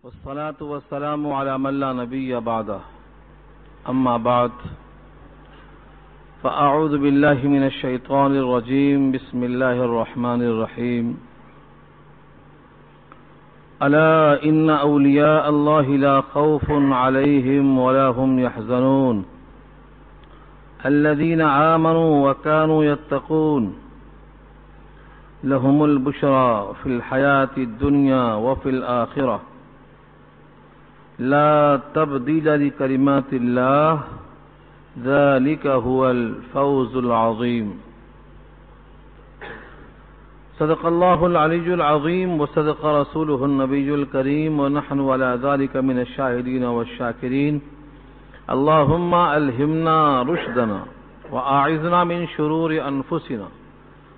والصلاة والسلام على من لا نبي بعده أما بعد فأعوذ بالله من الشيطان الرجيم بسم الله الرحمن الرحيم ألا إن أولياء الله لا خوف عليهم ولا هم يحزنون الذين آمنوا وكانوا يتقون لهم البشرى في الحياة الدنيا وفي الآخرة لا تبديل لكلمات الله ذلك هو الفوز العظيم صدق الله العلي العظيم وصدق رسوله النبي الكريم ونحن على ذلك من الشاهدين والشاكرين اللهم ألهمنا رشدنا وأعذنا من شرور أنفسنا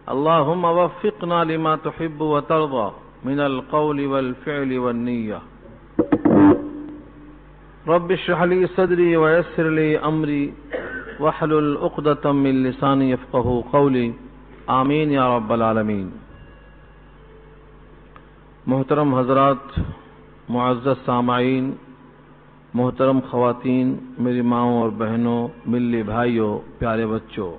اللهم وفقنا لما تحب وترضى من القول والفعل والنية رب اشرح لي صدري ويسر لي أمري واحلل عقدة من لساني يفقهوا قولي آمین یا رب العالمین۔ محترم حضرات، معزز سامعین، محترم خواتین، میری ماؤں اور بہنوں، ملی بھائیوں، پیارے بچوں،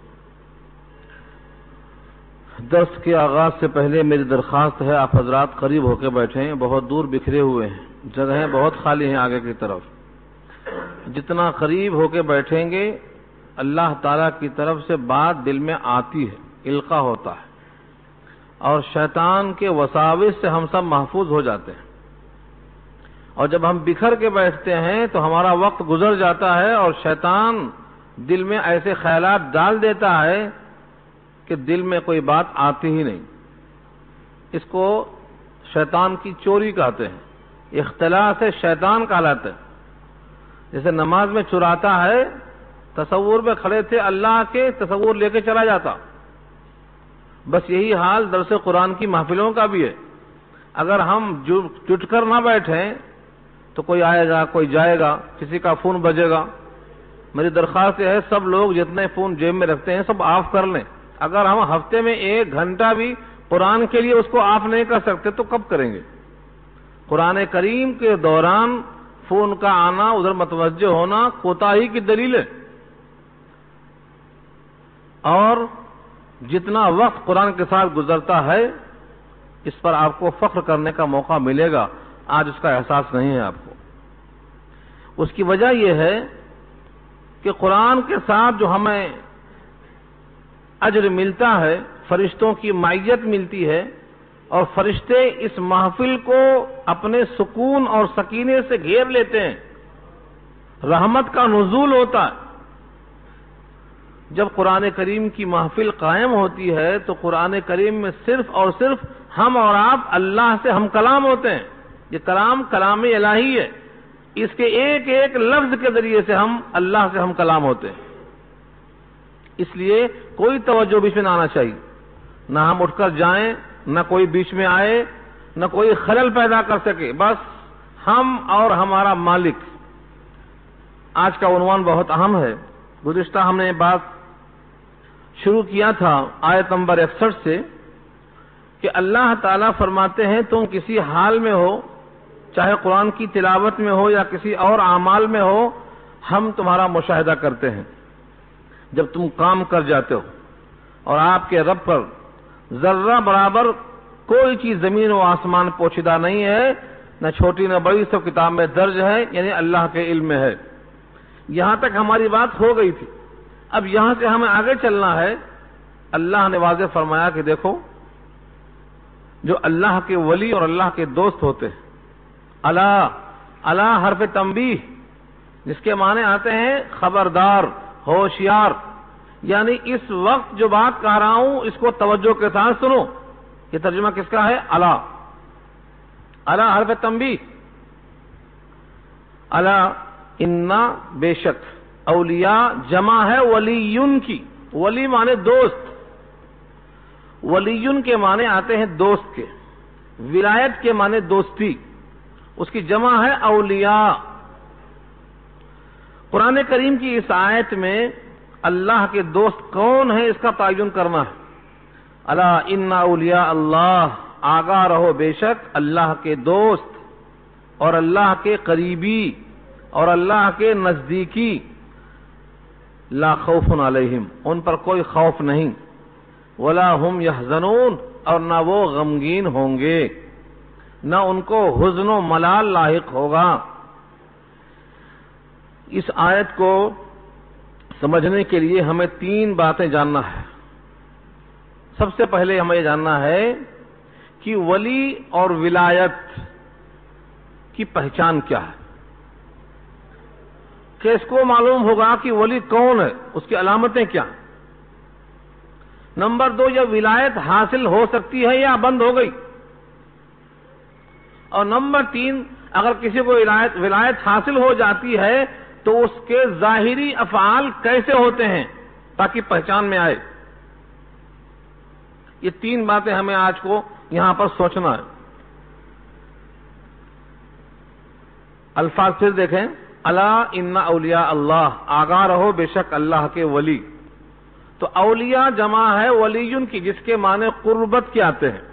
درس کے آغاز سے پہلے میری درخواست ہے آپ حضرات قریب ہو کے بیٹھیں، بہت دور بکھرے ہوئے ہیں، جگہیں بہت خالی ہیں آگے کی طرف۔ جتنا قریب ہو کے بیٹھیں گے اللہ تعالیٰ کی طرف سے بات دل میں آتی ہے، القاء ہوتا ہے، اور شیطان کے وساوس سے ہم سب محفوظ ہو جاتے ہیں۔ اور جب ہم بکھر کے بیٹھتے ہیں تو ہمارا وقت گزر جاتا ہے اور شیطان دل میں ایسے خیالات ڈال دیتا ہے کہ دل میں کوئی بات آتی ہی نہیں۔ اس کو شیطان کی چوری کہتے ہیں، اختلاس شیطان کہلاتے ہیں۔ جیسے نماز میں چراتا ہے، تصور میں کھڑے تھے اللہ کے، تصور لے کے چلا جاتا۔ بس یہی حال درس قرآن کی محفلوں کا بھی ہے۔ اگر ہم جٹ کر نہ بیٹھیں تو کوئی آئے گا، کوئی جائے گا، کسی کا فون بجے گا۔ میری درخواست ہے سب لوگ جتنے فون جیب میں رکھتے ہیں سب آف کر لیں۔ اگر ہم ہفتے میں 1 گھنٹہ بھی قرآن کے لیے اس کو آف نہیں کر سکتے تو کب کریں گے؟ قرآن کریم کے دوران فون کا آنا، ادھر متوجہ ہونا کوتاہی کی دلیل ہے۔ اور جتنا وقت قرآن کے ساتھ گزرتا ہے اس پر آپ کو فخر کرنے کا موقع ملے گا، آج اس کا احساس نہیں ہے آپ کو۔ اس کی وجہ یہ ہے کہ قرآن کے ساتھ جو ہمیں اجر ملتا ہے، فرشتوں کی معیت ملتی ہے، اور فرشتے اس محفل کو اپنے سکون اور سکینے سے گھیر لیتے ہیں، رحمت کا نزول ہوتا ہے۔ جب قرآن کریم کی محفل قائم ہوتی ہے تو قرآن کریم میں صرف اور صرف ہم اور آپ اللہ سے ہم کلام ہوتے ہیں۔ یہ کلام الہی ہے، اس کے ایک ایک لفظ کے ذریعے سے ہم اللہ سے ہم کلام ہوتے ہیں۔ اس لیے کوئی توجہ بیچ میں نہ آنا چاہیے، نہ ہم اٹھ کر جائیں، نہ کوئی بیچ میں آئے، نہ کوئی خلل پیدا کر سکے، بس ہم اور ہمارا مالک۔ آج کا عنوان بہت اہم ہے۔ گزشتہ ہم نے بات شروع کیا تھا آیت نمبر 61 سے کہ اللہ تعالیٰ فرماتے ہیں تم کسی حال میں ہو، چاہے قرآن کی تلاوت میں ہو یا کسی اور اعمال میں ہو، ہم تمہارا مشاہدہ کرتے ہیں۔ جب تم کام کر جاتے ہو اور آپ کے رب پر ذرہ برابر کوئی چیز زمین و آسمان پوشیدہ نہیں ہے، نہ چھوٹی نہ بڑی، سب کتاب میں درج ہے، یعنی اللہ کے علم میں ہے۔ یہاں تک ہماری بات ہو گئی تھی۔ اب یہاں سے ہمیں آگے چلنا ہے۔ اللہ نے واضح فرمایا کہ دیکھو جو اللہ کے ولی اور اللہ کے دوست ہوتے ہیں، الا حرف تنبیہ، جس کے معنی آتے ہیں خبردار، ہوشیار، یعنی اس وقت جو بات کہہ رہا ہوں اس کو توجہ کے ساتھ سنو۔ یہ ترجمہ کس کا ہے؟ الا حرف تنبیہ۔ الا انا، بے شک، اولیاء جمع ہے ولیون کی۔ ولی مانے دوست، ولیون کے معنی آتے ہیں دوست کے، ولایت کے معنی دوستی، اس کی جمع ہے اولیاء۔ قرآن کریم کی اس آیت میں اللہ کے دوست کون ہیں اس کا تعین کرنا ہے۔ الا ان اولیاء اللہ، آگاہ رہو بے شک اللہ کے دوست اور اللہ کے قریبی اور اللہ کے نزدیکی، لا خوف علیہم، ان پر کوئی خوف نہیں، ولا هم يحزنون، اور نہ وہ غمگین ہوں گے، نہ ان کو حزن و ملال لاحق ہوگا۔ اس آیت کو سمجھنے کے لیے ہمیں 3 باتیں جاننا ہے۔ سب سے پہلے ہمیں یہ جاننا ہے کہ ولی اور ولایت کی پہچان کیا ہے، کہ اس کو معلوم ہوگا کہ ولی کون ہے، اس کی علامتیں کیا ہیں۔ نمبر 2، یہ ولایت حاصل ہو سکتی ہے یا بند ہو گئی۔ اور نمبر 3، اگر کسی کو ولایت حاصل ہو جاتی ہے تو اس کے ظاہری افعال کیسے ہوتے ہیں تاکہ پہچان میں آئے۔ یہ 3 باتیں ہمیں آج کو یہاں پر سوچنا ہے۔ الفاظ پھر دیکھیں، الا ان اولیاء اللہ، آگاہ رہو بے شک اللہ کے ولی۔ تو اولیاء جمع ہے ولیون کی، جس کے معنی قربت کے آتے ہیں۔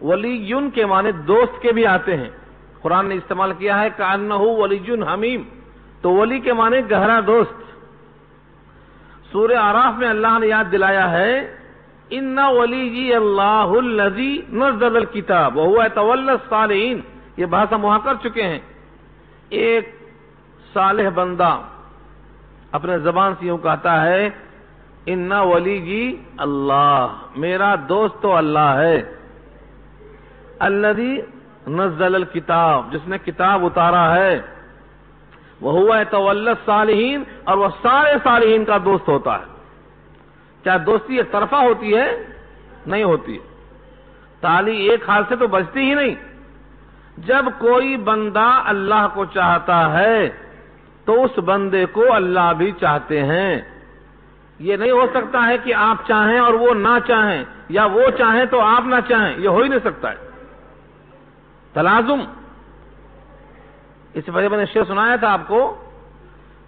ولیون کے معنی دوست کے بھی آتے ہیں، قرآن نے استعمال کیا ہے کأنہ ولی حمیم، تو ولی کے معنی گہرا دوست۔ سورہ اعراف میں اللہ نے یاد دلایا ہے ان ولی اللہ الذی نزل الکتاب وهو يتولى الصالحین، یہ بحث ہم وہاں کر چکے ہیں۔ ایک صالح بندہ اپنے زبان سے یوں کہتا ہے ان ولی جی اللہ، میرا دوست تو اللہ ہے، الذی نزل الکتاب، جس نے کتاب اتارا ہے، وہو یتولی الصالحین، اور وہ سارے صالحین کا دوست ہوتا ہے۔ کیا دوستی ایک طرفہ ہوتی ہے؟ نہیں ہوتی ہے۔ تالی ایک ہاتھ سے تو بجتی ہی نہیں۔ جب کوئی بندہ اللہ کو چاہتا ہے تو اس بندے کو اللہ بھی چاہتے ہیں۔ یہ نہیں ہو سکتا ہے کہ آپ چاہیں اور وہ نہ چاہیں، یا وہ چاہیں تو آپ نہ چاہیں، یہ ہو ہی نہیں سکتا ہے۔ تلازم، اس سے پہلے میں نے شعر سنایا تھا آپ کو،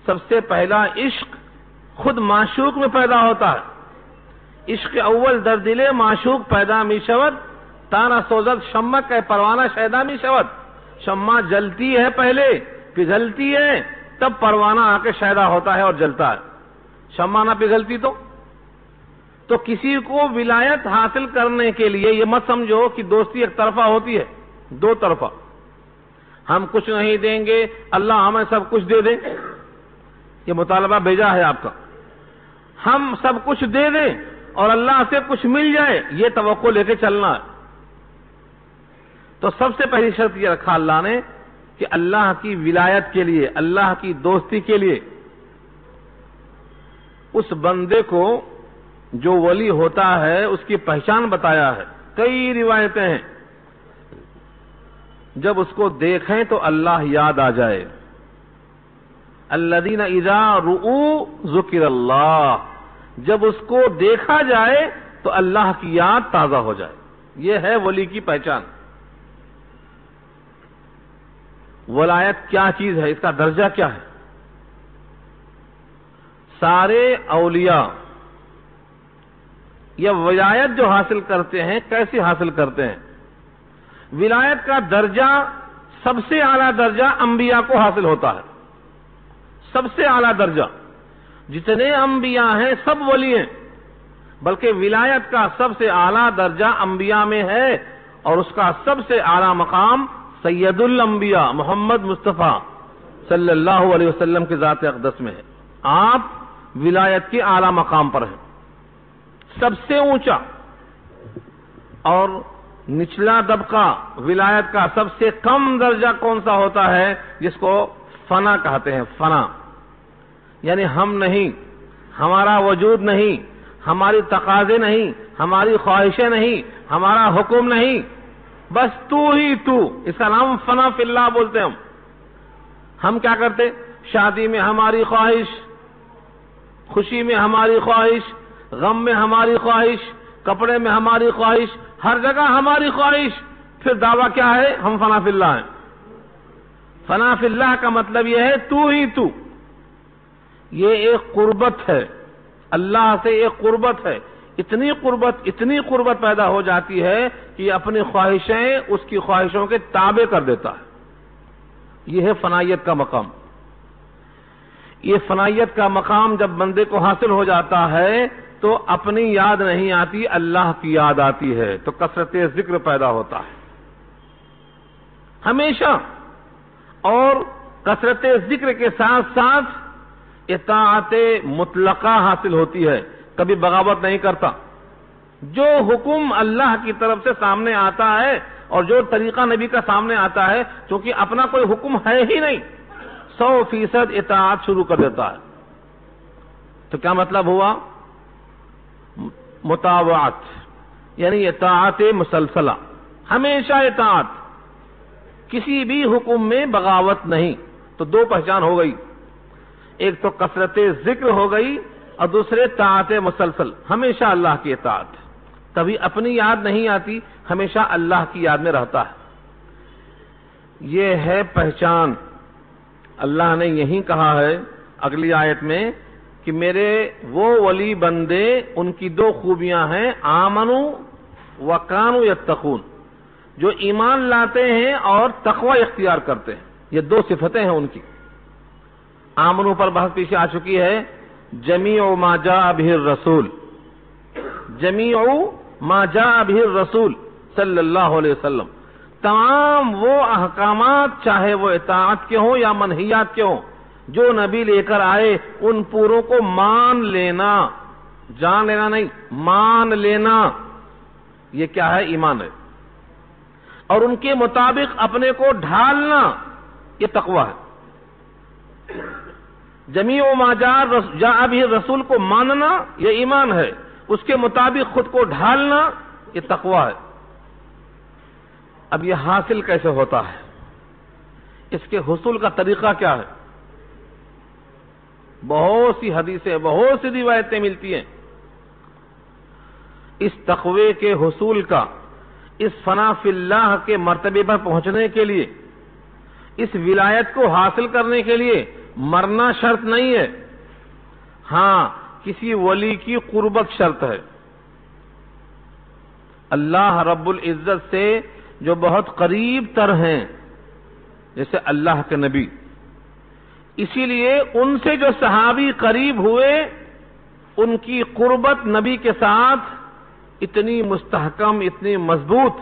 سب سے پہلا عشق خود معشوق میں پیدا ہوتا ہے۔ عشق اول در دل معشوق پیدا می شود، تانا سوزد شمع کا پروانہ شیدا می شود۔ شمع جلتی ہے پہلے، پگھلتی ہے، تب پروانہ آ کے شیدا ہوتا ہے اور جلتا ہے۔ شمع نہ پگھلتی تو کسی کو ولایت حاصل کرنے کے لیے یہ مت سمجھو کہ دوستی ایک طرفہ ہوتی ہے، 2 طرفہ۔ ہم کچھ نہیں دیں گے، اللہ ہمیں سب کچھ دے دیں، یہ مطالبہ بھیجا ہے آپ کا۔ ہم سب کچھ دے دیں اور اللہ سے کچھ مل جائے، یہ توقع لے کے چلنا ہے۔ تو سب سے پہلی شرط یہ رکھا اللہ نے کہ اللہ کی ولایت کے لیے، اللہ کی دوستی کے لیے اس بندے کو جو ولی ہوتا ہے اس کی پہچان بتایا ہے۔ کئی روایتیں ہیں، جب اس کو دیکھیں تو اللہ یاد آ جائے۔ الذین اذا رؤوا ذکر اللہ، جب اس کو دیکھا جائے تو اللہ کی یاد تازہ ہو جائے، یہ ہے ولی کی پہچان۔ ولایت کیا چیز ہے، اس کا درجہ کیا ہے؟ سارے اولیاء یہ ولایت جو حاصل کرتے ہیں کیسے حاصل کرتے ہیں؟ ولایت کا درجہ سب سے اعلیٰ درجہ انبیاء کو حاصل ہوتا ہے، سب سے اعلیٰ درجہ۔ جتنے انبیاء ہیں سب ولی ہیں، بلکہ ولایت کا سب سے اعلیٰ درجہ انبیاء میں ہے، اور اس کا سب سے اعلیٰ مقام سید الانبیاء محمد مصطفیٰ صلی اللہ علیہ وسلم کی ذات اقدس میں ہے۔ آپ ولایت کے اعلیٰ مقام پر ہیں، سب سے اونچا۔ اور نچلا طبقہ ولایت کا سب سے کم درجہ کون سا ہوتا ہے؟ جس کو فنا کہتے ہیں، فنا، یعنی ہم نہیں، ہمارا وجود نہیں، ہماری تقاضے نہیں، ہماری خواہشیں نہیں، ہمارا حکم نہیں، بس تو ہی تو۔ اس کا نام فنا فی اللہ بولتے ہیں۔ ہم کیا کرتے؟ شادی میں ہماری خواہش، خوشی میں ہماری خواہش، غم میں ہماری خواہش، کپڑے میں ہماری خواہش، ہر جگہ ہماری خواہش، پھر دعویٰ کیا ہے؟ ہم فنا فی اللہ ہیں۔ فنا فی اللہ کا مطلب یہ ہے تو ہی تو۔ یہ ایک قربت ہے، اللہ سے ایک قربت ہے۔ اتنی قربت پیدا ہو جاتی ہے کہ اپنی خواہشیں اس کی خواہشوں کے تابع کر دیتا ہے. یہ ہے فنائیت کا مقام. یہ فنائیت کا مقام جب بندے کو حاصل ہو جاتا ہے تو اپنی یاد نہیں آتی، اللہ کی یاد آتی ہے، تو کثرت ذکر پیدا ہوتا ہے ہمیشہ. اور کثرت ذکر کے ساتھ ساتھ اطاعت مطلقہ حاصل ہوتی ہے، کبھی بغاوت نہیں کرتا. جو حکم اللہ کی طرف سے سامنے آتا ہے اور جو طریقہ نبی کا سامنے آتا ہے، چونکہ اپنا کوئی حکم ہے ہی نہیں، 100% اطاعت شروع کر دیتا ہے. تو کیا مطلب ہوا؟ مطاوعت، یعنی اطاعت مسلسلہ، ہمیشہ اطاعت، کسی بھی حکم میں بغاوت نہیں. تو دو پہچان ہو گئی، ایک تو کثرت ذکر ہو گئی اور دوسرے طاعت مسلسل، ہمیشہ اللہ کی اطاعت. کبھی اپنی یاد نہیں آتی، ہمیشہ اللہ کی یاد میں رہتا ہے. یہ ہے پہچان. اللہ نے یہی کہا ہے اگلی آیت میں کہ میرے وہ ولی بندے، ان کی دو خوبیاں ہیں، آمنوا وکانوا یتقون، جو ایمان لاتے ہیں اور تقوی اختیار کرتے ہیں. یہ دو صفتیں ہیں ان کی. آمنوا پر بحث پیچھے آ چکی ہے. جمیع ما جاء به الرسول، جمیع ما جاء به الرسول صلی اللہ علیہ وسلم، تمام وہ احکامات چاہے وہ اطاعت کے ہوں یا منہیات کے ہوں جو نبی لے کر آئے، ان پوروں کو مان لینا، جان لینا نہیں، مان لینا. یہ کیا ہے؟ ایمان ہے. اور ان کے مطابق اپنے کو ڈھالنا، یہ تقوی ہے. جمیع ما جاء به الرسول کو ماننا یہ ایمان ہے، اس کے مطابق خود کو ڈھالنا یہ تقوی ہے. اب یہ حاصل کیسے ہوتا ہے؟ اس کے حصول کا طریقہ کیا ہے؟ بہت سی حدیثیں، بہت سی روایتیں ملتی ہیں. اس تقوی کے حصول کا، اس فنا فی اللہ کے مرتبے پر پہنچنے کے لیے، اس ولایت کو حاصل کرنے کے لیے مرنا شرط نہیں ہے. ہاں، کسی ولی کی قربت شرط ہے. اللہ رب العزت سے جو بہت قریب تر ہیں، جیسے اللہ کے نبی، اسی لیے ان سے جو صحابی قریب ہوئے، ان کی قربت نبی کے ساتھ اتنی مستحکم، اتنی مضبوط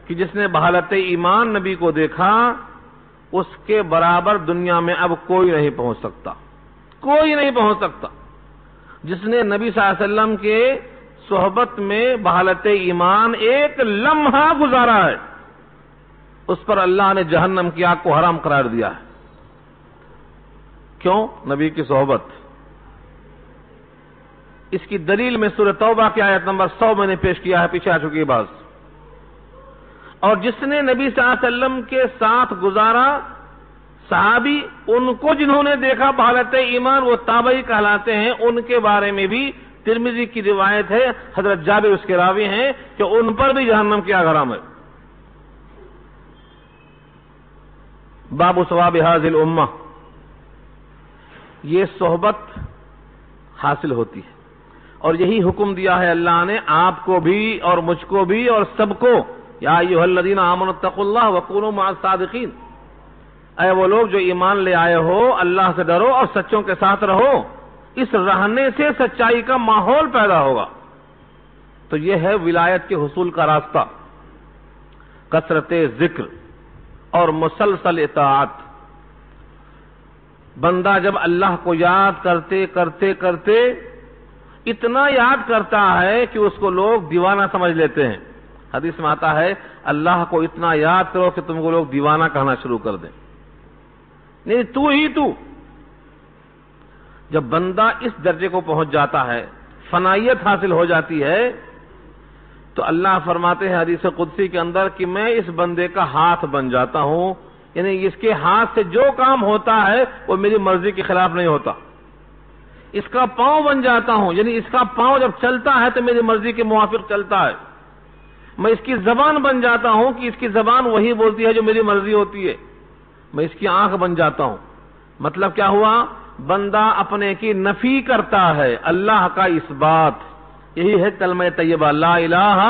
کہ جس نے بحالت ایمان نبی کو دیکھا، اس کے برابر دنیا میں اب کوئی نہیں پہنچ سکتا، کوئی نہیں پہنچ سکتا. جس نے نبی صلی اللہ علیہ وسلم کے صحبت میں بحالت ایمان ایک لمحہ گزارا ہے، اس پر اللہ نے جہنم کی آگ کو حرام قرار دیا ہے. کیوں؟ نبی کی صحبت. اس کی دلیل میں سورہ توبہ کی آیت نمبر 100 میں نے پیش کیا ہے، پیچھے آ چکی بات. اور جس نے نبی صلی اللہ علیہ وسلم کے ساتھ گزارا، صحابی، ان کو جنہوں نے دیکھا بحالت ایمان، وہ تابعی کہلاتے ہیں. ان کے بارے میں بھی ترمذی کی روایت ہے، حضرت جابر اس کے راوی ہیں، کہ ان پر بھی جہنم کی آگ حرام ہے. باب ثواب هذه الامہ، یہ صحبت حاصل ہوتی ہے. اور یہی حکم دیا ہے اللہ نے آپ کو بھی اور مجھ کو بھی اور سب کو. یا ایھا الذین آمنوا اتقوا اللہ وکونوا مع الصادقین، اے وہ لوگ جو ایمان لے آئے ہو، اللہ سے ڈرو اور سچوں کے ساتھ رہو. اس رہنے سے سچائی کا ماحول پیدا ہوگا. تو یہ ہے ولایت کے حصول کا راستہ، کثرت ذکر اور مسلسل اطاعت. بندہ جب اللہ کو یاد کرتے کرتے کرتے اتنا یاد کرتا ہے کہ اس کو لوگ دیوانہ سمجھ لیتے ہیں. حدیث میں آتا ہے اللہ کو اتنا یاد کرو کہ تم کو لوگ دیوانہ کہنا شروع کر دیں. نہیں، تو ہی تو. جب بندہ اس درجے کو پہنچ جاتا ہے، فنائیت حاصل ہو جاتی ہے، تو اللہ فرماتے ہیں حدیث قدسی کے اندر کہ میں اس بندے کا ہاتھ بن جاتا ہوں. یعنی اس کے ہاتھ سے جو کام ہوتا ہے وہ میری مرضی کے خلاف نہیں ہوتا. اس کا پاؤں بن جاتا ہوں، یعنی اس کا پاؤں جب چلتا ہے تو میری مرضی کے موافق چلتا ہے. میں اس کی زبان بن جاتا ہوں کہ اس کی زبان وہی بولتی ہے جو میری مرضی ہوتی ہے. میں اس کی آنکھ بن جاتا ہوں. مطلب کیا ہوا؟ بندہ اپنے کی نفی کرتا ہے، اللہ کا اس بات. یہی ہے کلمہ طیبہ لا الہ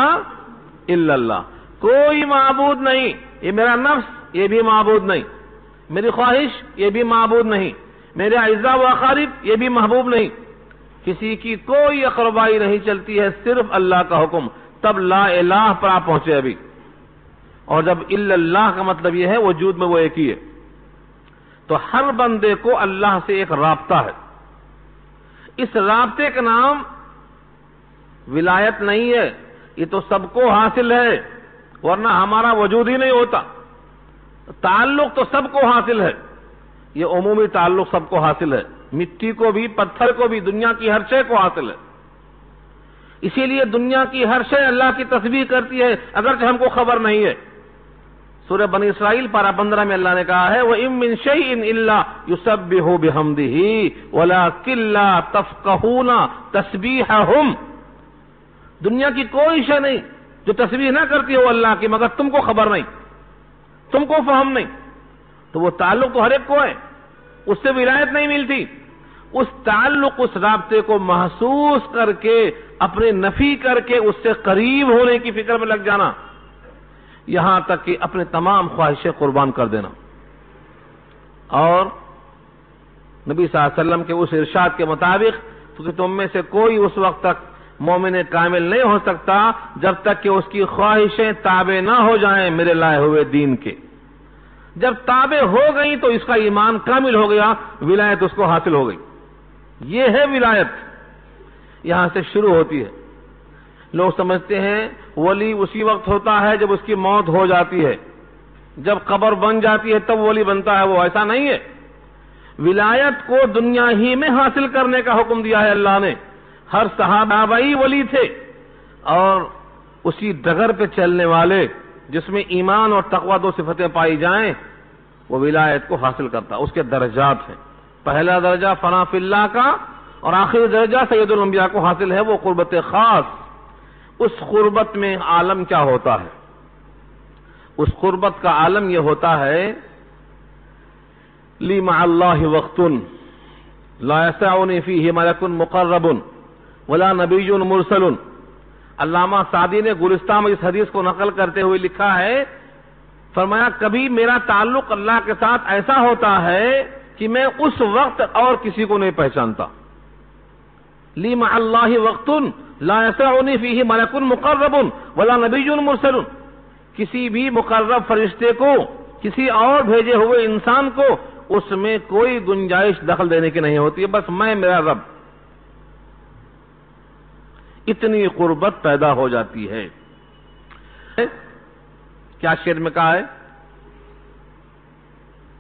الا اللہ. کوئی معبود نہیں، یہ میرا نفس یہ بھی معبود نہیں، میری خواہش یہ بھی معبود نہیں، میرے اعزاء و اقارب یہ بھی محبوب نہیں، کسی کی کوئی اقربائی نہیں چلتی ہے، صرف اللہ کا حکم. تب لا الہ پر آپ پہنچے ابھی. اور جب الا اللہ کا مطلب یہ ہے وجود میں وہ ایک ہی ہے. تو ہر بندے کو اللہ سے ایک رابطہ ہے. اس رابطے کا نام ولایت نہیں ہے، یہ تو سب کو حاصل ہے، ورنہ ہمارا وجود ہی نہیں ہوتا. تعلق تو سب کو حاصل ہے، یہ عمومی تعلق سب کو حاصل ہے، مٹی کو بھی، پتھر کو بھی، دنیا کی ہر شے کو حاصل ہے. اسی لیے دنیا کی ہر شے اللہ کی تسبیح کرتی ہے اگرچہ ہم کو خبر نہیں ہے. سورہ بنی اسرائیل پارہ 15 میں اللہ نے کہا ہے وَإِن مِّن شَيْءٍ إِلَّا يُسَبِّحُ بِحَمْدِهِ وَلَٰكِن لَّا تَفْقَهُونَ تَسْبِيحَهُمْ. دنیا کی کوئی شے نہیں جو تسبیح نہ کرتی ہو اللہ کی، مگر تم کو خبر نہیں، تم کو فہم نہیں. تو وہ تعلق تو ہر ایک کو ہے، اس سے ولایت نہیں ملتی. اس تعلق، اس رابطے کو محسوس کر کے، اپنے نفی کر کے اس سے قریب ہونے کی فکر میں لگ جانا، یہاں تک کہ اپنے تمام خواہشیں قربان کر دینا. اور نبی صلی اللہ علیہ وسلم کے اس ارشاد کے مطابق کہ تم میں سے کوئی اس وقت تک مومن کامل نہیں ہو سکتا جب تک کہ اس کی خواہشیں تابع نہ ہو جائیں میرے لائے ہوئے دین کے. جب تابع ہو گئی تو اس کا ایمان کامل ہو گیا، ولایت اس کو حاصل ہو گئی. یہ ہے ولایت، یہاں سے شروع ہوتی ہے. لوگ سمجھتے ہیں ولی اسی وقت ہوتا ہے جب اس کی موت ہو جاتی ہے، جب قبر بن جاتی ہے تب ولی بنتا ہے. وہ ایسا نہیں ہے. ولایت کو دنیا ہی میں حاصل کرنے کا حکم دیا ہے اللہ نے. ہر صحابہ ہی ولی تھے، اور اسی ڈگر پہ چلنے والے جس میں ایمان اور تقوی دو صفتیں پائی جائیں وہ ولایت کو حاصل کرتا. اس کے درجات ہیں. پہلا درجہ فنا فی اللہ کا، اور آخری درجہ سید الانبیاء کو حاصل ہے، وہ قربت خاص. اس قربت میں عالم کیا ہوتا ہے؟ اس قربت کا عالم یہ ہوتا ہے لی مع اللہ وقت لا یسعنی فیہ ملک مقرب ولا نبی مرسل. علامہ سعدی نے گلستان میں اس حدیث کو نقل کرتے ہوئے لکھا ہے، فرمایا کبھی میرا تعلق اللہ کے ساتھ ایسا ہوتا ہے کہ میں اس وقت اور کسی کو نہیں پہچانتا. لی مع اللہ وقت لا یسعنی فیہ ملک مقرب ولا نبی مرسل. کسی بھی مقرب فرشتے کو، کسی اور بھیجے ہوئے انسان کو اس میں کوئی گنجائش دخل دینے کی نہیں ہوتی ہے، بس میں میرا رب. اتنی قربت پیدا ہو جاتی ہے. کیا شعر میں کہا ہے؟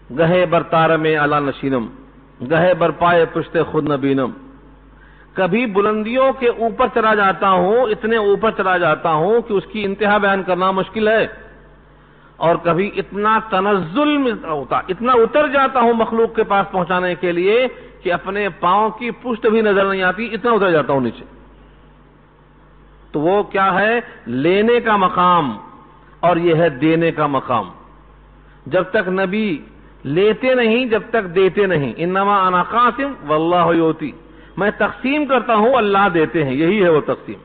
گہے بر تار میں اعلی نشینم، گہے بر پائے پشت خود نبینم. کبھی بلندیوں کے اوپر چلا جاتا ہوں، اتنے اوپر چلا جاتا ہوں کہ اس کی انتہا بیان کرنا مشکل ہے، اور کبھی اتنا تنزل میں ہوتا، اتنا اتر جاتا ہوں مخلوق کے پاس پہنچانے کے لیے کہ اپنے پاؤں کی پشت بھی نظر نہیں آتی، اتنا اتر جاتا ہوں نیچے. تو وہ کیا ہے؟ لینے کا مقام، اور یہ ہے دینے کا مقام. جب تک نبی لیتے نہیں، جب تک دیتے نہیں. انما انا قاسم واللہ یؤتی. میں تقسیم کرتا ہوں، اللہ دیتے ہیں. یہی ہے وہ تقسیم،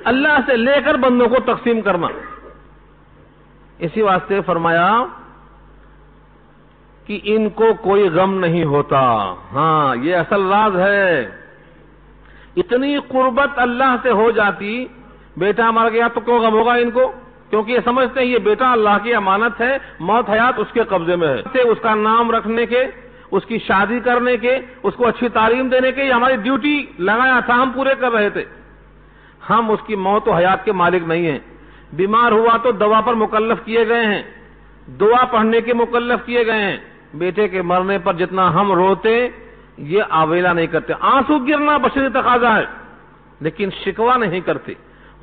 اللہ سے لے کر بندوں کو تقسیم کرنا. اسی واسطے فرمایا کہ ان کو کوئی غم نہیں ہوتا. ہاں، یہ اصل راز ہے. اتنی قربت اللہ سے ہو جاتی، بیٹا مر گیا تو کیوں غم ہوگا ان کو؟ کیونکہ یہ سمجھتے ہیں یہ بیٹا اللہ کی امانت ہے، موت حیات اس کے قبضے میں ہے. اس کا نام رکھنے کے، اس کی شادی کرنے کے، اس کو اچھی تعلیم دینے کے، یہ ہماری ڈیوٹی لگایا تھا، ہم پورے کر رہے تھے. ہم اس کی موت و حیات کے مالک نہیں ہیں. بیمار ہوا تو دوا پر مکلف کیے گئے ہیں، دعا پڑھنے کے مکلف کیے گئے ہیں. بیٹے کے مرنے پر جتنا ہم روتے، یہ آویلا نہیں کرتے. آنسو گرنا بشری تقاضا ہے، لیکن شکوہ نہیں کرتے،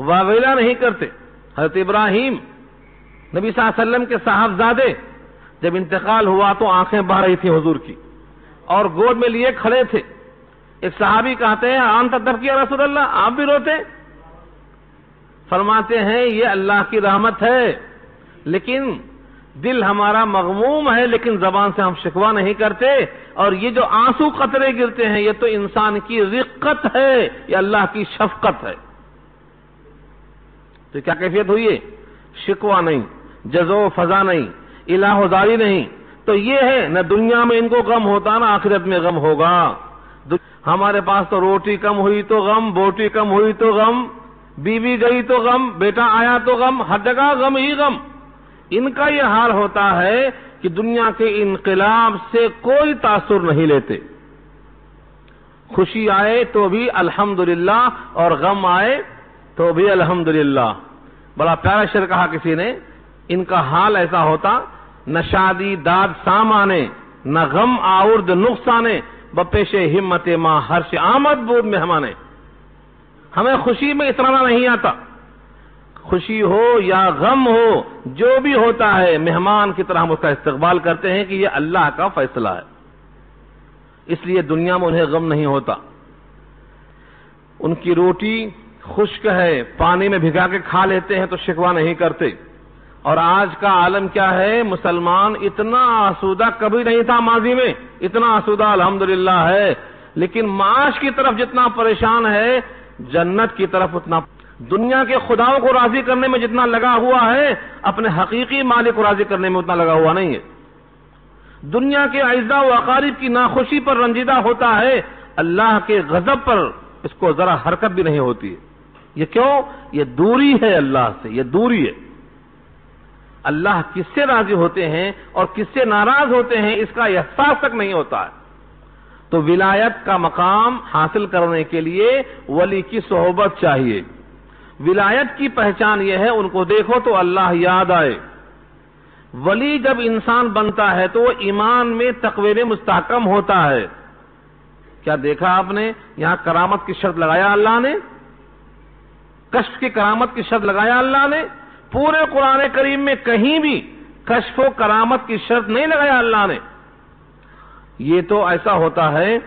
واویلا نہیں کرتے. حضرت ابراہیم نبی صلی اللہ علیہ وسلم کے صاحبزادے، جب انتقال ہوا تو آنکھیں بہہ رہی تھی حضور کی، اور گود میں لیے کھڑے تھے. ایک صحابی کہتے ہیں انت تبکی یا رسول اللہ، آپ بھی روتے؟ فرماتے ہیں یہ اللہ کی رحمت ہے، لیکن دل ہمارا مغموم ہے لیکن زبان سے ہم شکوہ نہیں کرتے، اور یہ جو آنسو قطرے گرتے ہیں یہ تو انسان کی رقت ہے، یہ اللہ کی شفقت ہے۔ تو کیا کیفیت ہوئی ہے؟ شکوہ نہیں، جزو و فضا نہیں، الہ و زاری نہیں۔ تو یہ ہے، نہ دنیا میں ان کو غم ہوتا نہ آخرت میں غم ہوگا۔ ہمارے پاس تو روٹی کم ہوئی تو غم، بوٹی کم ہوئی تو غم، بیوی گئی تو غم، بیٹا آیا تو غم، ہر جگہ غم ہی غم۔ ان کا یہ حال ہوتا ہے کہ دنیا کے انقلاب سے کوئی تاثر نہیں لیتے، خوشی آئے تو بھی الحمدللہ اور غم آئے تو بھی الحمدللہ۔ بڑا پیارا شعر کہا کسی نے، ان کا حال ایسا ہوتا، نہ شادی داد سامانے، نہ غم آورد نقصانے، بپیش ہمت ماں ہرش آمد بود مہمانے۔ ہمیں خوشی میں اترانا نہیں آتا، خوشی ہو یا غم ہو جو بھی ہوتا ہے مہمان کی طرح ہم اس کا استقبال کرتے ہیں کہ یہ اللہ کا فیصلہ ہے، اس لیے دنیا میں انہیں غم نہیں ہوتا۔ ان کی روٹی خشک ہے، پانی میں بھگا کے کھا لیتے ہیں تو شکوہ نہیں کرتے۔ اور آج کا عالم کیا ہے، مسلمان اتنا آسودہ کبھی نہیں تھا ماضی میں، اتنا آسودہ الحمدللہ ہے، لیکن معاش کی طرف جتنا پریشان ہے جنت کی طرف اتنا، دنیا کے خداؤں کو راضی کرنے میں جتنا لگا ہوا ہے اپنے حقیقی مالک کو راضی کرنے میں اتنا لگا ہوا نہیں ہے۔ دنیا کے اعزاء و اقارب کی ناخوشی پر رنجیدہ ہوتا ہے، اللہ کے غضب پر اس کو ذرا حرکت بھی نہیں ہوتی ہے۔ یہ کیوں؟ یہ دوری ہے اللہ سے، یہ دوری ہے۔ اللہ کس سے راضی ہوتے ہیں اور کس سے ناراض ہوتے ہیں اس کا احساس تک نہیں ہوتا ہے۔ تو ولایت کا مقام حاصل کرنے کے لیے ولی کی صحبت چاہیے۔ ولایت کی پہچان یہ ہے، ان کو دیکھو تو اللہ یاد آئے۔ ولی جب انسان بنتا ہے تو وہ ایمان میں تقوی میں مستحکم ہوتا ہے۔ کیا دیکھا آپ نے؟ یہاں کرامت کی شرط لگایا اللہ نے، کشف کی کرامت کی شرط لگایا اللہ نے۔ پورے قرآن کریم میں کہیں بھی کشف و کرامت کی شرط نہیں لگایا اللہ نے۔ یہ تو ایسا ہوتا ہے،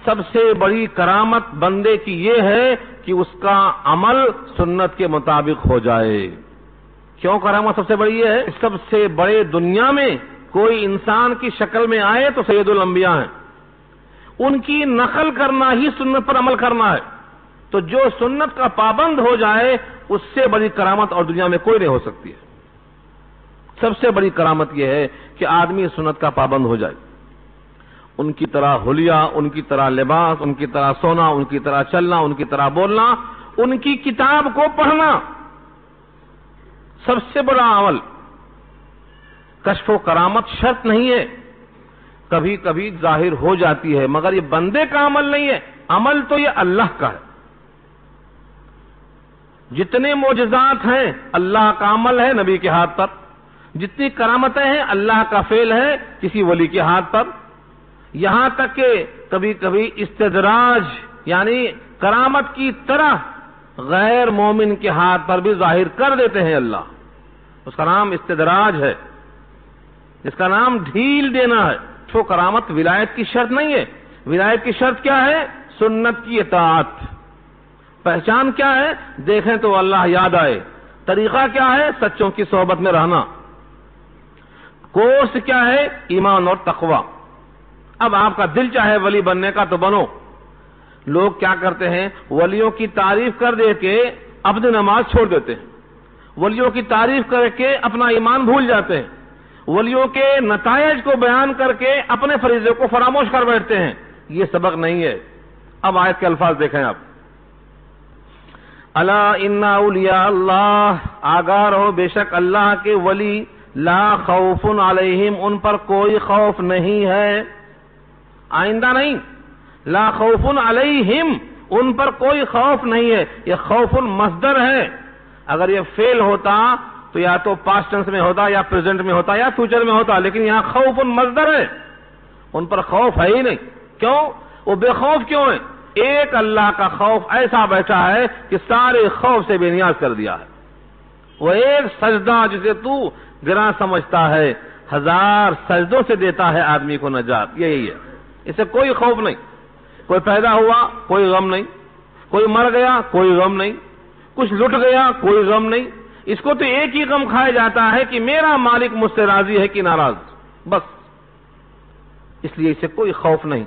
سب سے بڑی کرامت بندے کی یہ ہے کہ اس کا عمل سنت کے مطابق ہو جائے۔ کیوں کرامت سب سے بڑی ہے؟ سب سے بڑے دنیا میں کوئی انسان کی شکل میں آئے تو سید الانبیاء ہیں، ان کی نقل کرنا ہی سنت پر عمل کرنا ہے۔ تو جو سنت کا پابند ہو جائے اس سے بڑی کرامت اور دنیا میں کوئی نہیں ہو سکتی ہے۔ سب سے بڑی کرامت یہ ہے کہ آدمی سنت کا پابند ہو جائے، ان کی طرح حلیہ، ان کی طرح لباس، ان کی طرح سونا، ان کی طرح چلنا، ان کی طرح بولنا، ان کی کتاب کو پڑھنا، سب سے بڑا عمل۔ کشف و کرامت شرط نہیں ہے، کبھی کبھی ظاہر ہو جاتی ہے، مگر یہ بندے کا عمل نہیں ہے، عمل تو یہ اللہ کا ہے۔ جتنے معجزات ہیں اللہ کا عمل ہے نبی کے ہاتھ پر، جتنی کرامتیں ہیں اللہ کا فعل ہے کسی ولی کے ہاتھ پر، یہاں تک کہ کبھی کبھی استدراج یعنی کرامت کی طرح غیر مومن کے ہاتھ پر بھی ظاہر کر دیتے ہیں اللہ۔ اس کا نام استدراج ہے، اس کا نام ڈھیل دینا ہے۔ تو کرامت ولایت کی شرط نہیں ہے۔ ولایت کی شرط کیا ہے؟ سنت کی اطاعت۔ پہچان کیا ہے؟ دیکھیں تو اللہ یاد آئے۔ طریقہ کیا ہے؟ سچوں کی صحبت میں رہنا۔ کورس کیا ہے؟ ایمان اور تقوی۔ اب آپ کا دل چاہے ولی بننے کا تو بنو۔ لوگ کیا کرتے ہیں؟ ولیوں کی تعریف کر دے کے اپنی نماز چھوڑ دیتے ہیں، ولیوں کی تعریف کر کے اپنا ایمان بھول جاتے ہیں، ولیوں کے نتائج کو بیان کر کے اپنے فریضے کو فراموش کر بیٹھتے ہیں۔ یہ سبق نہیں ہے۔ اب آیت کے الفاظ دیکھیں آپ، الا ان اولیاء اللہ، آگاہ رہو بے شک اللہ کے ولی، لا خوف علیہم، ان پر کوئی خوف نہیں ہے، آئندہ نہیں، لا خوف علیہم، ان پر کوئی خوف نہیں ہے۔ یہ خوف مصدر ہے، اگر یہ فعل ہوتا تو یا تو پاسٹ ٹینس میں ہوتا یا پریزنٹ میں ہوتا یا فیوچر میں ہوتا، لیکن یہاں خوف مصدر ہے، ان پر خوف ہے ہی نہیں۔ کیوں؟ وہ بے خوف کیوں ہے؟ ایک اللہ کا خوف ایسا بیٹھا ہے کہ سارے خوف سے بے نیاز کر دیا ہے۔ وہ ایک سجدہ جسے تو گراں سمجھتا ہے، 1000 سجدوں سے دیتا ہے آدمی کو نجات۔ یہی ہے، اسے کوئی خوف نہیں۔ کوئی پیدا ہوا کوئی غم نہیں، کوئی مر گیا کوئی غم نہیں، کچھ لٹ گیا کوئی غم نہیں۔ اس کو تو ایک ہی غم کھایا جاتا ہے کہ میرا مالک مجھ سے راضی ہے کہ ناراض، بس، اس لیے اسے کوئی خوف نہیں۔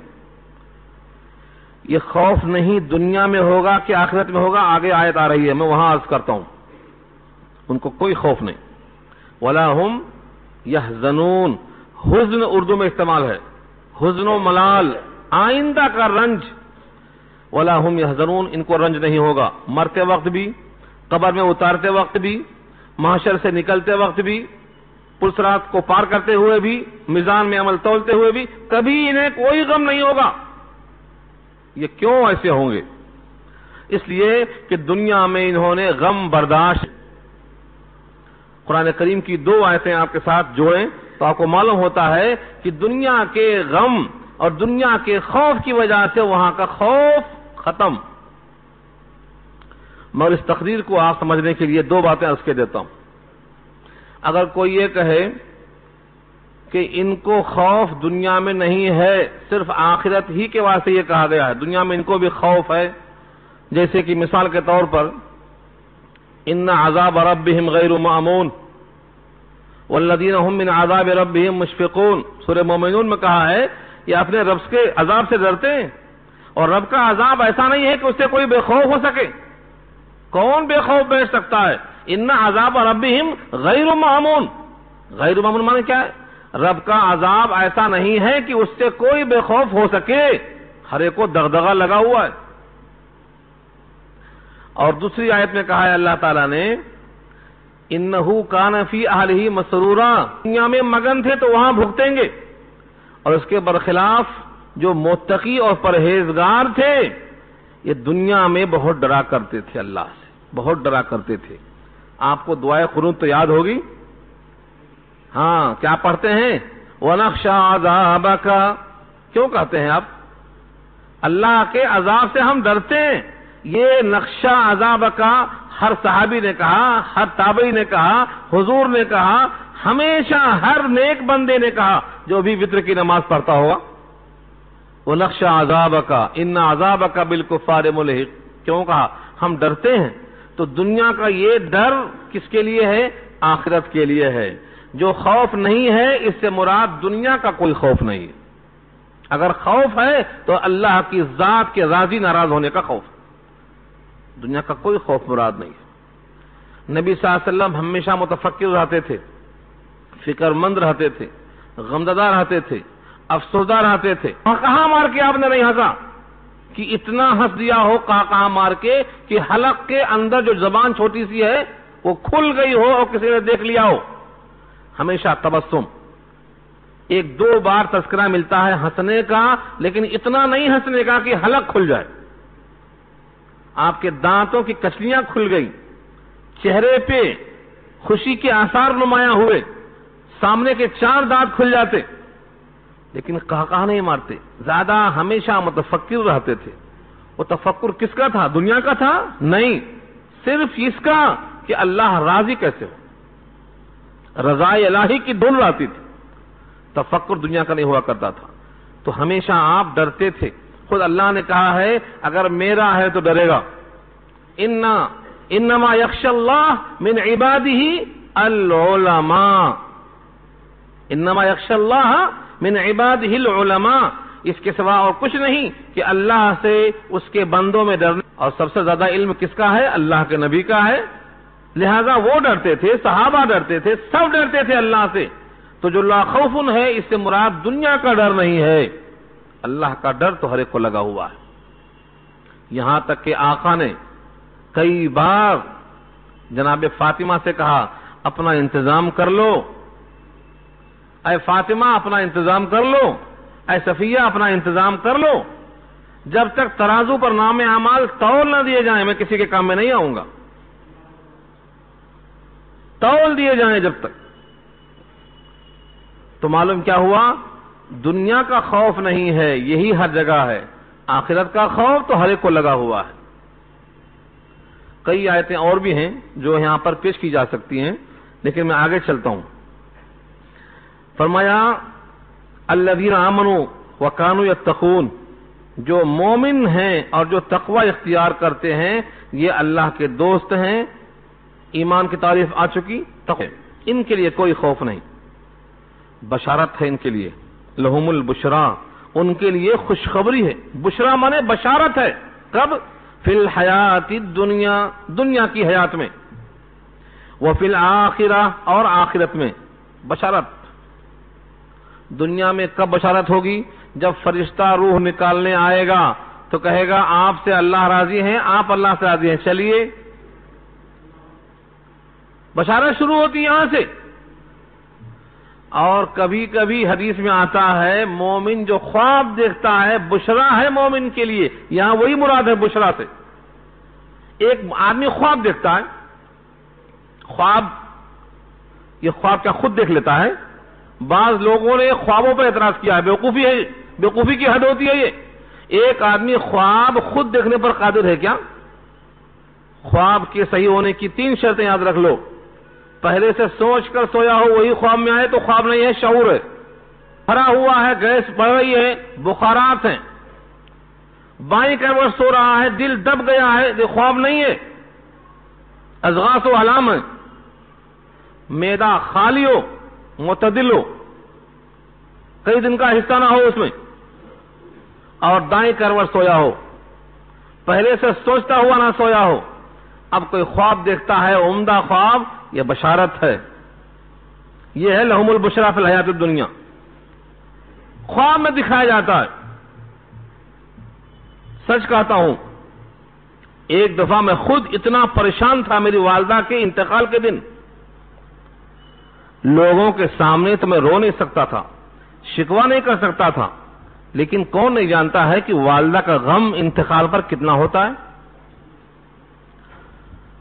یہ خوف نہیں دنیا میں ہوگا کہ آخرت میں ہوگا، آگے آیت آ رہی ہے، میں وہاں عرض کرتا ہوں، ان کو کوئی خوف نہیں۔ وَلَا هُمْ يَحْزَنُونَ، حزن اردو میں استعمال ہے، حزن و ملال، آئندہ کا رنج۔ وَلَا هُمْ يَحْزَنُونَ، ان کو رنج نہیں ہوگا، مرتے وقت بھی، قبر میں اتارتے وقت بھی، محشر سے نکلتے وقت بھی، پلسرات کو پار کرتے ہوئے بھی، میزان میں عمل تولتے ہوئے بھی، کبھی انہیں کوئی غم نہیں ہوگا۔ یہ کیوں ایسے ہوں گے؟ اس لیے کہ دنیا میں انہوں نے غم برداشت۔ قرآن کریم کی 2 آیتیں آپ کے ساتھ جوڑیں تو آپ کو معلوم ہوتا ہے کہ دنیا کے غم اور دنیا کے خوف کی وجہ سے وہاں کا خوف ختم۔ مگر اس تقریر کو آپ سمجھنے کے لیے 2 باتیں عرض کے دیتا ہوں۔ اگر کوئی یہ کہے کہ ان کو خوف دنیا میں نہیں ہے، صرف آخرت ہی کے واسطے یہ کہا گیا ہے، دنیا میں ان کو بھی خوف ہے، جیسے کہ مثال کے طور پر ان عذاب ربهم غیر مامون والذین هم من عذاب ربهم مشفقون، سورہ مومنون میں کہا ہے یہ اپنے رب کے عذاب سے ڈرتے ہیں، اور رب کا عذاب ایسا نہیں ہے کہ اس سے کوئی بے خوف ہو سکے۔ کون بے خوف بیٹھ سکتا ہے؟ ان عذاب ربهم غیر مامون، غیر مامون معنی کیا ہے؟ رب کا عذاب ایسا نہیں ہے کہ اس سے کوئی بے خوف ہو سکے، ہر ایک کو دغدغہ لگا ہوا ہے۔ اور دوسری آیت میں کہا ہے اللہ تعالیٰ نے انہو کان فی اہلہ مسرورا، دنیا میں مگن تھے تو وہاں بھگتیں گے، اور اس کے برخلاف جو متقی اور پرہیزگار تھے یہ دنیا میں بہت ڈرا کرتے تھے، اللہ سے بہت ڈرا کرتے تھے۔ آپ کو دعائے قنوت تو یاد ہوگی، ہاں کیا پڑھتے ہیں؟ وَنَخْشَىٰ عَذَابَكَ، کیوں کہتے ہیں آپ؟ اللہ کے عذاب سے ہم ڈرتے ہیں۔ یہ نخشہ عذاب کا ہر صحابی نے کہا، ہر تابعی نے کہا، حضور نے کہا، ہمیشہ ہر نیک بندے نے کہا جو بھی وتر کی نماز پڑھتا ہوگا، وہ نخشہ عذاب کا ان عذاب کا بالکفار ملحق، کیوں کہا؟ ہم ڈرتے ہیں۔ تو دنیا کا یہ ڈر کس کے لیے ہے؟ آخرت کے لیے ہے۔ جو خوف نہیں ہے اس سے مراد دنیا کا کوئی خوف نہیں ہے۔ اگر خوف ہے تو اللہ کی ذات کے راضی ناراض ہونے کا خوف، دنیا کا کوئی خوف مراد نہیں ہے۔ نبی صلی اللہ علیہ وسلم ہمیشہ متفکر رہتے تھے، فکر مند رہتے تھے، غمزدہ رہتے تھے، افسردہ رہتے تھے۔ کہاں مار کے آپ نے نہیں ہنسا کہ اتنا ہنس دیا ہو کہاں مار کے کہ حلق کے اندر جو زبان چھوٹی سی ہے وہ کھل گئی ہو اور کسی نے دیکھ لیا ہو؟ ہمیشہ تبسم۔ 1-2 بار تذکرہ ملتا ہے ہنسنے کا، لیکن اتنا نہیں ہنسنے کا کہ حلق کھل جائے، آپ کے دانتوں کی کچلیاں کھل گئی، چہرے پہ خوشی کے آثار نمایاں ہوئے، سامنے کے 4 دانت کھل جاتے، لیکن کہاں نہیں مارتے۔ زیادہ ہمیشہ متفکر رہتے تھے۔ وہ تفکر کس کا تھا؟ دنیا کا تھا؟ نہیں، صرف اس کا کہ اللہ راضی کیسے ہو، رضا الہی کی دھن آتی تھی، تفکر دنیا کا نہیں ہوا کرتا تھا۔ تو ہمیشہ آپ ڈرتے تھے۔ خود اللہ نے کہا ہے اگر میرا ہے تو ڈرے گا۔ انما یخشی اللہ من عبادہ العلماء، انما یخشی اللہ من عبادہ العلماء، اس کے سوا اور کچھ نہیں کہ اللہ سے اس کے بندوں میں ڈرنا۔ اور سب سے زیادہ علم کس کا ہے؟ اللہ کے نبی کا ہے، لہذا وہ ڈرتے تھے، صحابہ ڈرتے تھے، سب ڈرتے تھے اللہ سے۔ تو جو لا خوف ہے اس سے مراد دنیا کا ڈر نہیں ہے، اللہ کا ڈر تو ہر ایک کو لگا ہوا ہے۔ یہاں تک کہ آقا نے کئی بار جناب فاطمہ سے کہا اپنا انتظام کر لو، اے فاطمہ اپنا انتظام کر لو، اے صفیہ اپنا انتظام کر لو، جب تک ترازو پر نام اعمال تول نہ دیے جائیں میں کسی کے کام میں نہیں آؤں گا، تول دیے جائیں جب تک۔ تو معلوم کیا ہوا؟ دنیا کا خوف نہیں ہے، یہی ہر جگہ ہے، آخرت کا خوف تو ہر ایک کو لگا ہوا ہے۔ کئی آیتیں اور بھی ہیں جو یہاں پر پیش کی جا سکتی ہیں، لیکن میں آگے چلتا ہوں۔ فرمایا الذین آمنوا وکانوا یتقون، جو مومن ہیں اور جو تقوی اختیار کرتے ہیں یہ اللہ کے دوست ہیں، ایمان کی تعریف آ چکی تو ان کے لیے کوئی خوف نہیں، بشارت ہے ان کے لیے، لہم البشرا، ان کے لیے خوشخبری ہے، بشرا مانے بشارت ہے، کب؟ فی الحیات الدنیا، دنیا کی حیات میں، وفی الآخرہ، اور آخرت میں بشارت۔ دنیا میں کب بشارت ہوگی؟ جب فرشتہ روح نکالنے آئے گا تو کہے گا آپ سے اللہ راضی ہیں، آپ اللہ سے راضی ہیں، چلیے، بشارت شروع ہوتی ہے یہاں سے۔ اور کبھی کبھی حدیث میں آتا ہے مومن جو خواب دیکھتا ہے بشرا ہے مومن کے لیے، یہاں وہی مراد ہے بشرا سے۔ ایک آدمی خواب دیکھتا ہے، خواب، یہ خواب کیا خود دیکھ لیتا ہے؟ بعض لوگوں نے خوابوں پر اعتراض کیا ہے، بیوقوفی ہے، بیوقوفی کی حد ہوتی ہے یہ۔ ایک آدمی خواب خود دیکھنے پر قادر ہے کیا؟ خواب کے صحیح ہونے کی 3 شرطیں یاد رکھ لو۔ پہلے سے سوچ کر سویا ہو وہی خواب میں آئے تو خواب نہیں ہے، شعور ہے۔ بھرا ہوا ہے، گیس بڑھ رہی ہے، بخارات ہیں، بائیں کروٹ سو رہا ہے، دل دب گیا ہے، یہ خواب نہیں ہے، اضغاث و احلام ہے۔ معدہ خالی ہو، معتدل ہو، کئی دن کا حصہ نہ ہو اس میں، اور دائیں کروٹ سویا ہو، پہلے سے سوچتا ہوا نہ سویا ہو، اب کوئی خواب دیکھتا ہے عمدہ خواب، یہ بشارت ہے۔ یہ ہے لہم البشرا فی الحیات الدنیا، خواب میں دکھایا جاتا ہے۔ سچ کہتا ہوں، ایک دفعہ میں خود اتنا پریشان تھا میری والدہ کے انتقال کے دن، لوگوں کے سامنے تو میں رو نہیں سکتا تھا، شکوہ نہیں کر سکتا تھا، لیکن کون نہیں جانتا ہے کہ والدہ کا غم انتقال پر کتنا ہوتا ہے۔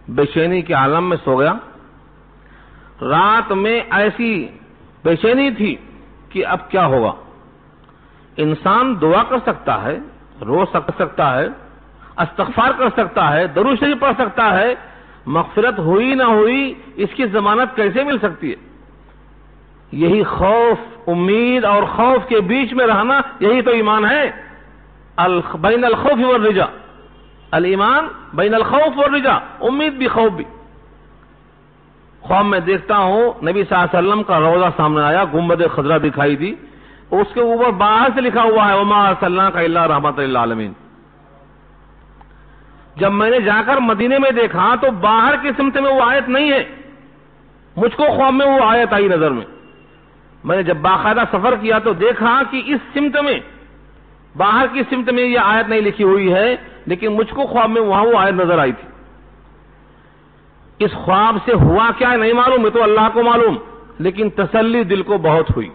بے چینی کے عالم میں سو گیا، رات میں ایسی بے چینی تھی کہ اب کیا ہوگا۔ انسان دعا کر سکتا ہے، رو سکتا ہے، استغفار کر سکتا ہے، درود شریف پڑھ سکتا ہے، مغفرت ہوئی نہ ہوئی اس کی ضمانت کیسے مل سکتی ہے؟ یہی خوف، امید اور خوف کے بیچ میں رہنا، یہی تو ایمان ہے۔ بین الخوف والرجا، الایمان بین الخوف والرجا، امید بھی خوف بھی۔ خواب میں دیکھتا ہوں نبی صلی اللہ علیہ وسلم کا روضہ سامنے آیا، گنبد خضرا دکھائی دی، اس کے اوپر باہر سے لکھا ہوا ہے وما ارسلناک الا رحمۃ للعالمین۔ جب میں نے جا کر مدینے میں دیکھا تو باہر کی سمت میں وہ آیت نہیں ہے، مجھ کو خواب میں وہ آیت آئی نظر میں نے جب باقاعدہ سفر کیا تو دیکھا کہ اس سمت میں، باہر کی سمت میں یہ آیت نہیں لکھی ہوئی ہے، لیکن مجھ کو خواب میں وہاں وہ آیت نظر آئی تھی۔ اس خواب سے ہوا کیا نہیں معلوم، ہے تو اللہ کو معلوم، لیکن تسلی دل کو بہت ہوئی،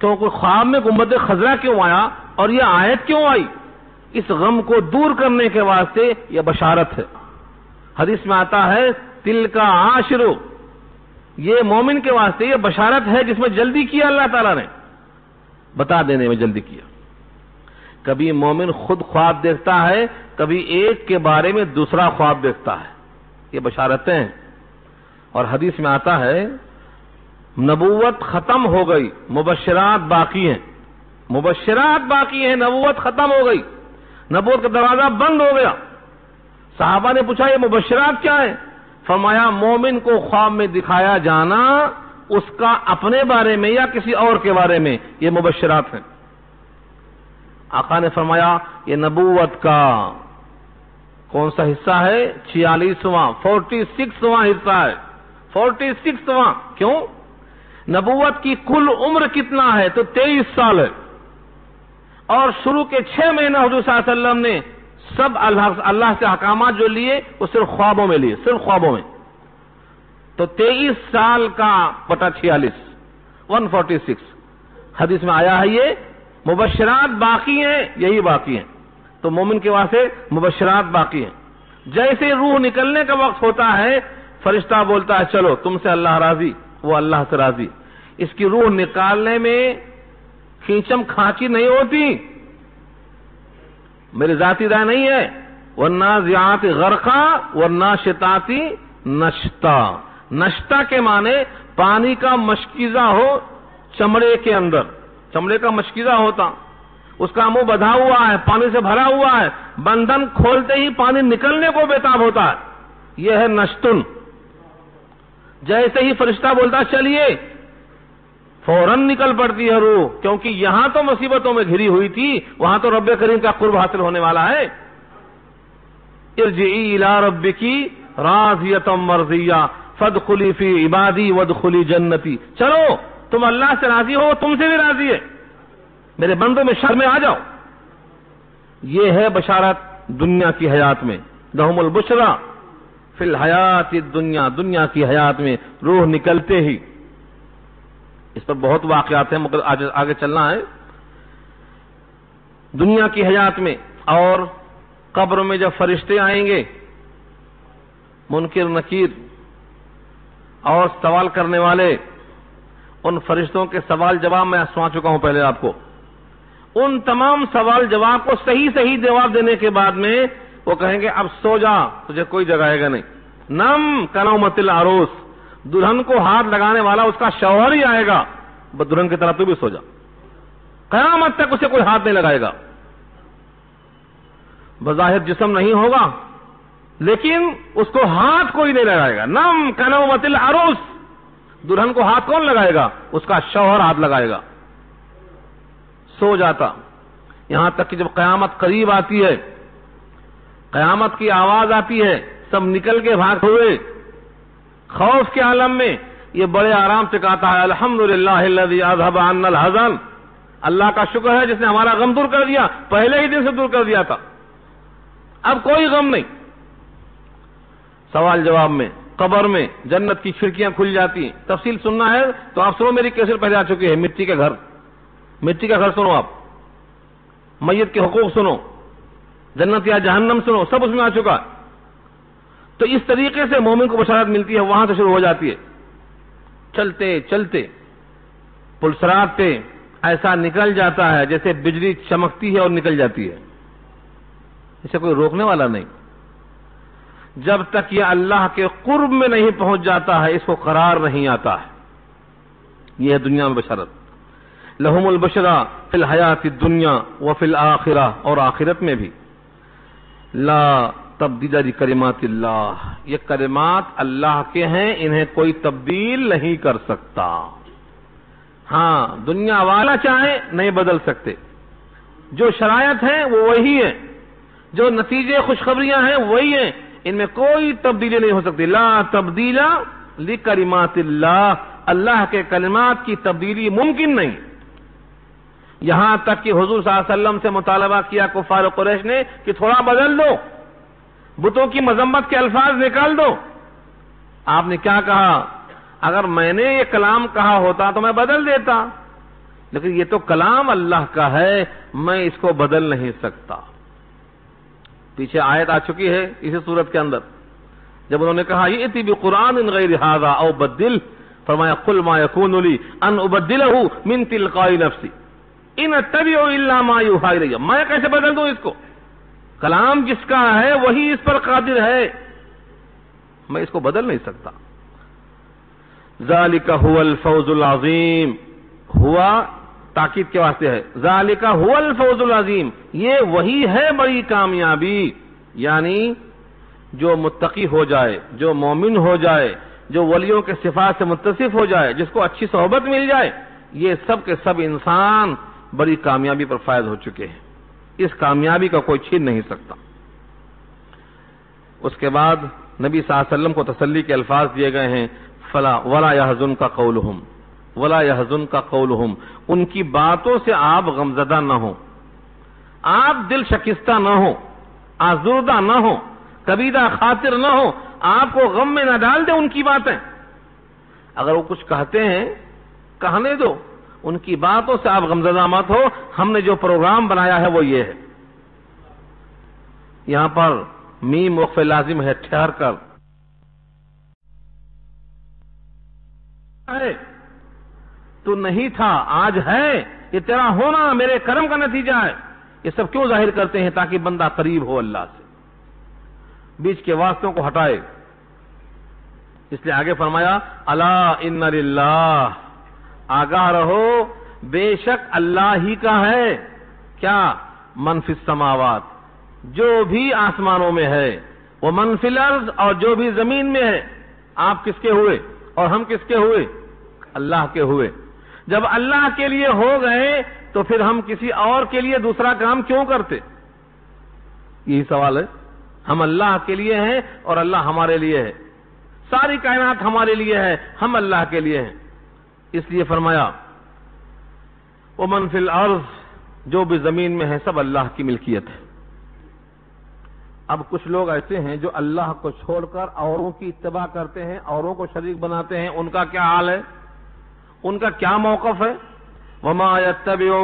کیونکہ خواب میں گنبد خضرا کیوں آیا اور یہ آیت کیوں آئی؟ اس غم کو دور کرنے کے واسطے یہ بشارت ہے۔ حدیث میں آتا ہے تل کا عاشرو، یہ مومن کے واسطے یہ بشارت ہے جس میں جلدی کیا اللہ تعالیٰ نے، بتا دینے میں جلدی کیا۔ کبھی مومن خود خواب دیکھتا ہے، کبھی ایک کے بارے میں دوسرا خواب دیکھتا ہے، یہ بشارتیں ہیں۔ اور حدیث میں آتا ہے نبوت ختم ہو گئی، مبشرات باقی ہیں، مبشرات باقی ہیں، نبوت ختم ہو گئی، نبوت کا دروازہ بند ہو گیا۔ صحابہ نے پوچھا یہ مبشرات کیا ہے؟ فرمایا مومن کو خواب میں دکھایا جانا اس کا اپنے بارے میں یا کسی اور کے بارے میں، یہ مبشرات ہیں۔ آقا نے فرمایا یہ نبوت کا کون سا حصہ ہے؟ 46واں 46واں حصہ ہے، 46واں۔ کیوں؟ نبوت کی کل عمر کتنا ہے؟ تو 23 سال ہے، اور شروع کے 6 مہینہ حضور صلی اللہ علیہ وسلم نے سب اللہ سے احکامات جو لیے وہ صرف خوابوں میں لیے، صرف خوابوں میں۔ تو 23 سال کا بٹا 46، 146 حدیث میں آیا ہے۔ یہ مبشرات باقی ہیں، یہی باقی ہیں۔ تو مومن کے واسطے مبشرات باقی ہیں۔ جیسے روح نکلنے کا وقت ہوتا ہے، فرشتہ بولتا ہے چلو تم سے اللہ راضی، وہ اللہ سے راضی۔ اس کی روح نکالنے میں کھینچم کھانچی نہیں ہوتی، میری ذاتی رائے نہیں ہے۔ والنازعات غرقا والناشطات نشطا، نشطا کے معنی پانی کا مشکیزہ ہو چمڑے کے اندر، چمڑے کا مشکیزہ ہوتا، اس کا منہ بدھا ہوا ہے، پانی سے بھرا ہوا ہے، بندھن کھولتے ہی پانی نکلنے کو بے تاب ہوتا ہے، یہ ہے نشتن، جیسے ہی فرشتہ بولتا چلیے فوراً نکل پڑتی ہے روح، کیونکہ یہاں تو مصیبتوں میں گھری ہوئی تھی، وہاں تو رب کریم کا قرب حاصل ہونے والا ہے۔ ارجعی الی ربکی راضیۃ مرضیہ فادخلی فی عبادی وادخلی جنتی، چلو تم اللہ سے راضی ہو، تم سے بھی راضی ہے، میرے بندوں میں شر میں آ جاؤ۔ یہ ہے بشارت دنیا کی حیات میں، لہم البشریٰ فی الحیات الدنیا، دنیا کی حیات میں روح نکلتے ہی۔ اس پر بہت واقعات ہیں مگر آگے چلنا ہے۔ دنیا کی حیات میں اور قبر میں جب فرشتے آئیں گے، منکر نکیر اور سوال کرنے والے، ان فرشتوں کے سوال جواب میں سنا چکا ہوں پہلے آپ کو۔ ان تمام سوال جواب کو صحیح صحیح جواب دینے کے بعد میں وہ کہیں گے اب سو جا، تجھے کوئی جگائے گا نہیں۔ نم کنومت العروس، دلہن کو ہاتھ لگانے والا اس کا شوہر ہی آئے گا، بس دلہن کی طرح تو بھی سو جا، قیامت تک اسے کوئی ہاتھ نہیں لگائے گا۔ بظاہر جسم نہیں ہوگا لیکن اس کو ہاتھ کوئی نہیں لگائے گا۔ نم کنومت العروس، دلہن کو ہاتھ کون لگائے گا؟ اس کا شوہر ہاتھ لگائے گا۔ سو جاتا، یہاں تک کہ جب قیامت قریب آتی ہے، قیامت کی آواز آتی ہے، سب نکل کے بھاگ ہوئے، خوف کے عالم میں یہ بڑے آرام سے کہتا ہے الحمدللہ الذی اذھب عنا الحزن، اللہ کا شکر ہے جس نے ہمارا غم دور کر دیا، پہلے ہی دن سے دور کر دیا تھا، اب کوئی غم نہیں۔ سوال جواب میں، قبر میں جنت کی کھڑکیاں کھل جاتی ہیں۔ تفصیل سننا ہے تو آپ سنو، میری کیسٹ پہلے آ چکی ہے، مٹی کے گھر، مٹی کا گھر سنو، آپ میت کے حقوق سنو، جنت یا جہنم سنو، سب اس میں آ چکا ہے۔ تو اس طریقے سے مومن کو بشارت ملتی ہے، وہاں سے شروع ہو جاتی ہے۔ چلتے چلتے پلسرات پہ ایسا نکل جاتا ہے جیسے بجلی چمکتی ہے اور نکل جاتی ہے، اسے کوئی روکنے والا نہیں۔ جب تک یہ اللہ کے قرب میں نہیں پہنچ جاتا ہے اس کو قرار نہیں آتا ہے۔ یہ ہے دنیا میں بشارت، لہم البشریٰ فی الحیات الدنیا وفی الآخرہ، اور آخرت میں بھی۔ لا تبدیل لکلمات اللہ، یہ کلمات اللہ کے ہیں، انہیں کوئی تبدیل نہیں کر سکتا۔ ہاں دنیا والا چاہے نہیں بدل سکتے، جو شرائط ہیں وہ وہی ہیں، جو نتیجے خوشخبریاں ہیں وہی ہیں، ان میں کوئی تبدیلی نہیں ہو سکتی۔ لا تبدیل لکلمات اللہ، اللہ کے کلمات کی تبدیلی ممکن نہیں۔ یہاں تک کہ حضور صلی اللہ علیہ وسلم سے مطالبہ کیا کفار قریش نے کہ تھوڑا بدل دو، بتوں کی مذمت کے الفاظ نکال دو۔ آپ نے کیا کہا؟ اگر میں نے یہ کلام کہا ہوتا تو میں بدل دیتا، لیکن یہ تو کلام اللہ کا ہے، میں اس کو بدل نہیں سکتا۔ پیچھے آیت آ چکی ہے اسی صورت کے اندر، جب انہوں نے کہا یأتی بقرآن غیر ھذا او بدل، فرمایا قل ما یکون لی ان ابدلہ من تلقاء نفسی ان اتبع الا ما یوحی الی، میں کیسے بدل دوں اس کو؟ کلام جس کا ہے وہی اس پر قادر ہے، میں اس کو بدل نہیں سکتا۔ ذالک هو الفوز العظیم، ہوا تاکید کے واسطے ہے، ذالک هو الفوز العظیم، یہ وہی ہے بڑی کامیابی، یعنی جو متقی ہو جائے، جو مومن ہو جائے، جو ولیوں کے صفات سے متصف ہو جائے، جس کو اچھی صحبت مل جائے، یہ سب کے سب انسان بڑی کامیابی پر فائز ہو چکے ہیں، اس کامیابی کا کوئی چھین نہیں سکتا۔ اس کے بعد نبی صلی اللہ علیہ وسلم کو تسلی کے الفاظ دیے گئے ہیں، فلا ولا يحزنك قولهم ولا يحزنك قولهم، ان کی باتوں سے آپ غمزدہ نہ ہوں، آپ دل شکستہ نہ ہوں، آزردہ نہ ہوں، کبیدہ خاطر نہ ہوں، آپ کو غم میں نہ ڈال دیں ان کی باتیں۔ اگر وہ کچھ کہتے ہیں کہنے دو، ان کی باتوں سے آپ غمزدہ مت ہو، ہم نے جو پروگرام بنایا ہے وہ یہ ہے۔ یہاں پر میم وقف لازم ہے، ٹھہر کر تو نہیں تھا آج ہے، یہ تیرا ہونا میرے کرم کا نتیجہ ہے۔ یہ سب کیوں ظاہر کرتے ہیں؟ تاکہ بندہ قریب ہو اللہ سے، بیچ کے واسطوں کو ہٹائے۔ اس لیے آگے فرمایا الا ان للہ، آگاہ رہو بے شک اللہ ہی کا ہے، کیا؟ من فی السماوات، جو بھی آسمانوں میں ہے، وہ من فی الارض، اور جو بھی زمین میں ہے۔ آپ کس کے ہوئے؟ اور ہم کس کے ہوئے؟ اللہ کے ہوئے۔ جب اللہ کے لیے ہو گئے تو پھر ہم کسی اور کے لیے دوسرا کام کیوں کرتے؟ یہی سوال ہے۔ ہم اللہ کے لیے ہیں اور اللہ ہمارے لیے ہے، ساری کائنات ہمارے لیے ہے، ہم اللہ کے لیے ہیں۔ اس لیے فرمایا وَمَن فِي الْأَرْضِ، جو بھی زمین میں ہے سب اللہ کی ملکیت ہے۔ اب کچھ لوگ ایسے ہیں جو اللہ کو چھوڑ کر اوروں کی اتباع کرتے ہیں، اوروں کو شریک بناتے ہیں، ان کا کیا حال ہے، ان کا کیا موقف ہے؟ وَمَا يَتَّبِعُ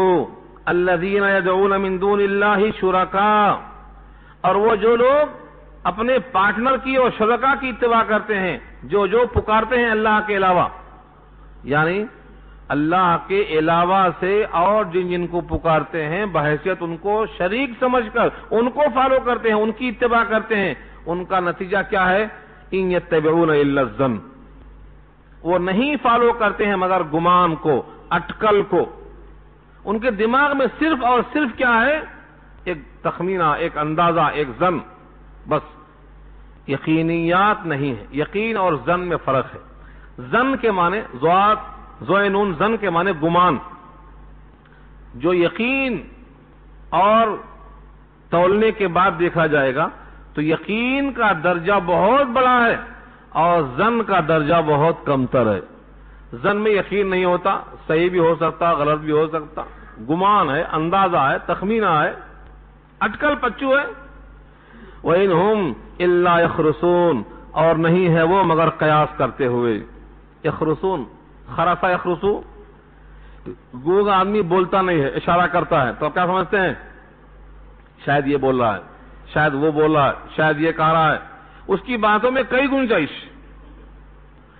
الَّذِينَ يَدْعُونَ مِن دُونِ اللَّهِ شُرَكَاءَ، اور وہ جو لوگ اپنے پارٹنر کی اور شرکا کی اتباع کرتے ہیں، جو پکارتے ہیں اللہ کے علاوہ، یعنی اللہ کے علاوہ سے اور جن کو پکارتے ہیں بحیثیت ان کو شریک سمجھ کر ان کو فالو کرتے ہیں، ان کی اتباع کرتے ہیں، ان کا نتیجہ کیا ہے؟ ان یتبعون الا الظن، وہ نہیں فالو کرتے ہیں مگر گمان کو، اٹکل کو۔ ان کے دماغ میں صرف اور صرف کیا ہے؟ ایک تخمینہ، ایک اندازہ، ایک ظن، بس یقینیات نہیں ہے۔ یقین اور ظن میں فرق ہے۔ ظن کے معنی ذوائنون، ظن کے معنی گمان۔ جو یقین اور تولنے کے بعد دیکھا جائے گا تو یقین کا درجہ بہت بڑا ہے اور ظن کا درجہ بہت کمتر ہے۔ ظن میں یقین نہیں ہوتا، صحیح بھی ہو سکتا، غلط بھی ہو سکتا، گمان ہے، اندازہ ہے، تخمینہ ہے، اٹکل پچو ہے۔ وَإِنْهُمْ إِلَّا يَخْرُصُونَ، اور نہیں ہے وہ مگر قیاس کرتے ہوئے۔ یخرسون، خرسا یخرسو، گونگا آدمی بولتا نہیں ہے، اشارہ کرتا ہے، تو کیا سمجھتے ہیں؟ شاید یہ بول رہا ہے، شاید وہ بول رہا ہے، شاید یہ کہہ رہا ہے۔ اس کی باتوں میں کئی گنجائش۔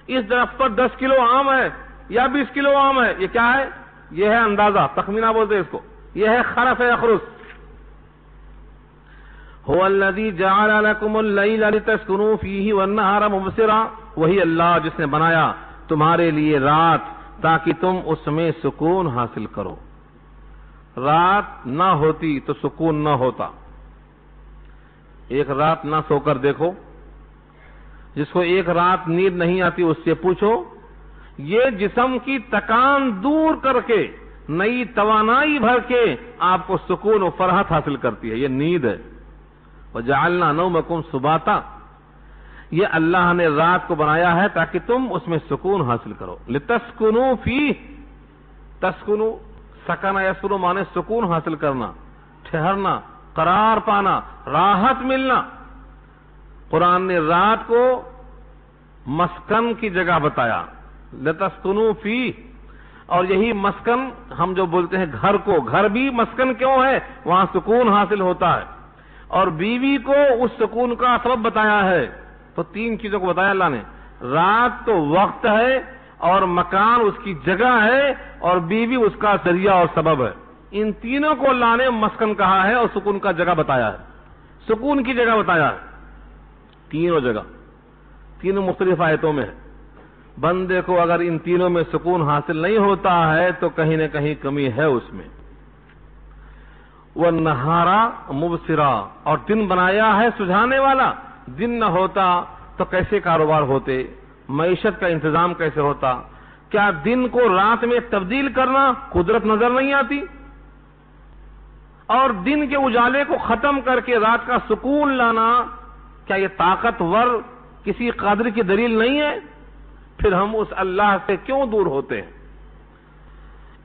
اس درخت پر 10 کلو آم ہے یا 20 کلو آم ہے، یہ کیا ہے؟ یہ ہے اندازہ، تخمینہ بولتے ہیں اس کو، یہ ہے خرس یخرس۔ هو الذی جعل لکم اللیل لتسکنوا فیہ والنہار مبصرا، وہی اللہ جس نے بنایا تمہارے لیے رات تاکہ تم اس میں سکون حاصل کرو۔ رات نہ ہوتی تو سکون نہ ہوتا۔ ایک رات نہ سو کر دیکھو، جس کو ایک رات نیند نہیں آتی اس سے پوچھو، یہ جسم کی تکان دور کر کے نئی توانائی بھر کے آپ کو سکون و فرحت حاصل کرتی ہے، یہ نیند ہے۔ وَجَعَلْنَا نَوْمَكُمْ سُبَاتًا، یہ اللہ نے رات کو بنایا ہے تاکہ تم اس میں سکون حاصل کرو۔ لِتَسْكُنُوا فِيهِ، تسکنو، سکن یسکنو مانے سکون حاصل کرنا، ٹھہرنا، قرار پانا، راحت ملنا۔ قرآن نے رات کو مسکن کی جگہ بتایا، لِتَسْكُنُوا فِيهِ، اور یہی مسکن ہم جو بولتے ہیں گھر کو، گھر بھی مسکن کیوں ہے؟ وہاں سکون حاصل ہوتا ہے۔ اور بیوی کو اس سکون کا سبب بتایا ہے، تو 3 چیزوں کو بتایا اللہ نے۔ رات تو وقت ہے اور مکان اس کی جگہ ہے اور بیوی اس کا ذریعہ اور سبب ہے۔ ان تینوں کو اللہ نے مسکن کہا ہے اور سکون کا جگہ بتایا ہے، سکون کی جگہ بتایا ہے، تینوں جگہ، تینوں مختلف آیتوں میں ہے۔ بندے کو اگر ان تینوں میں سکون حاصل نہیں ہوتا ہے تو کہیں نہ کہیں کمی ہے اس میں۔ وَالنَّهَارَ مُبْصِرًا، اور دن بنایا ہے سجھانے والا۔ دن نہ ہوتا تو کیسے کاروبار ہوتے، معیشت کا انتظام کیسے ہوتا؟ کیا دن کو رات میں تبدیل کرنا قدرت نظر نہیں آتی؟ اور دن کے اجالے کو ختم کر کے رات کا سکون لانا، کیا یہ طاقتور کسی قادر کی دلیل نہیں ہے؟ پھر ہم اس اللہ سے کیوں دور ہوتے ہیں؟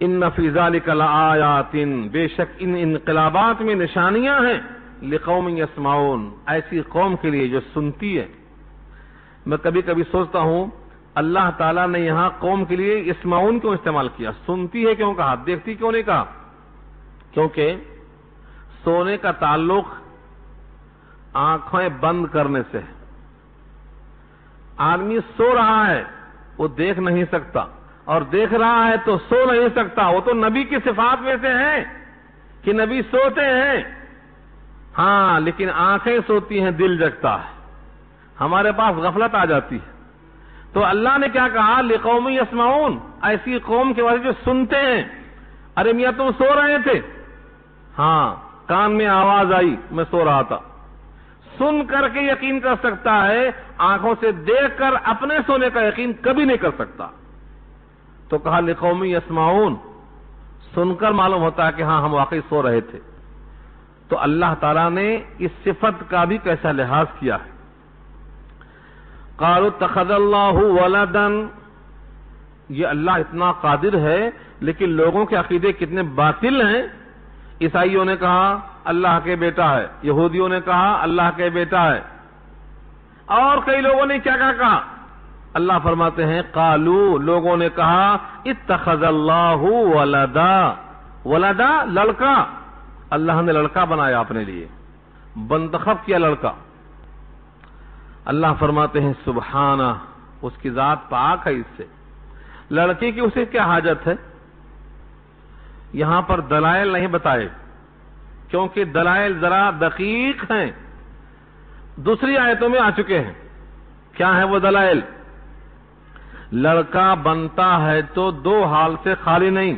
ان فی ذلک لآیات، بے شک ان انقلابات میں نشانیاں ہیں، لقوم یسمعون، ایسی قوم کے لیے جو سنتی ہے۔ میں کبھی کبھی سوچتا ہوں اللہ تعالیٰ نے یہاں قوم کے لیے یسمعون کیوں استعمال کیا؟ سنتی ہے کیوں کہا؟ دیکھتی کیوں نہیں کہا؟ کیونکہ سونے کا تعلق آنکھیں بند کرنے سے ہے۔ آدمی سو رہا ہے، وہ دیکھ نہیں سکتا، اور دیکھ رہا ہے تو سو نہیں سکتا۔ وہ تو نبی کی صفات میں سے ہیں کہ نبی سوتے ہیں، ہاں، لیکن آنکھیں سوتی ہیں، دل جگتا ہے، ہمارے پاس غفلت آ جاتی ہے۔ تو اللہ نے کیا کہا؟ لقوم یسمعون، ایسی قوم کے بارے جو سنتے ہیں۔ ارے میاں تم سو رہے تھے؟ ہاں، کان میں آواز آئی، میں سو رہا تھا۔ سن کر کے یقین کر سکتا ہے، آنکھوں سے دیکھ کر اپنے سونے کا یقین کبھی نہیں کر سکتا۔ تو کہا لقوم یسمعون، سن کر معلوم ہوتا ہے کہ ہاں ہم واقعی سو رہے تھے۔ تو اللہ تعالیٰ نے اس صفت کا بھی کیسا لحاظ کیا ہے۔ قالوا اتخذ اللہ ولدا، یہ اللہ اتنا قادر ہے، لیکن لوگوں کے عقیدے کتنے باطل ہیں۔ عیسائیوں نے کہا اللہ کے بیٹا ہے، یہودیوں نے کہا اللہ کے بیٹا ہے، اور کئی لوگوں نے کیا کہا؟ اللہ فرماتے ہیں قالو، لوگوں نے کہا اتخذ اللہ ولدا، ولدا لڑکا، اللہ نے لڑکا بنایا اپنے لیے، منتخب کیا لڑکا۔ اللہ فرماتے ہیں سبحانہ، اس کی ذات پاک ہے اس سے، لڑکی کی اسے کیا حاجت ہے؟ یہاں پر دلائل نہیں بتائے، کیونکہ دلائل ذرا دقیق ہیں، دوسری آیتوں میں آ چکے ہیں۔ کیا ہے وہ دلائل؟ لڑکا بنتا ہے تو دو حال سے خالی نہیں،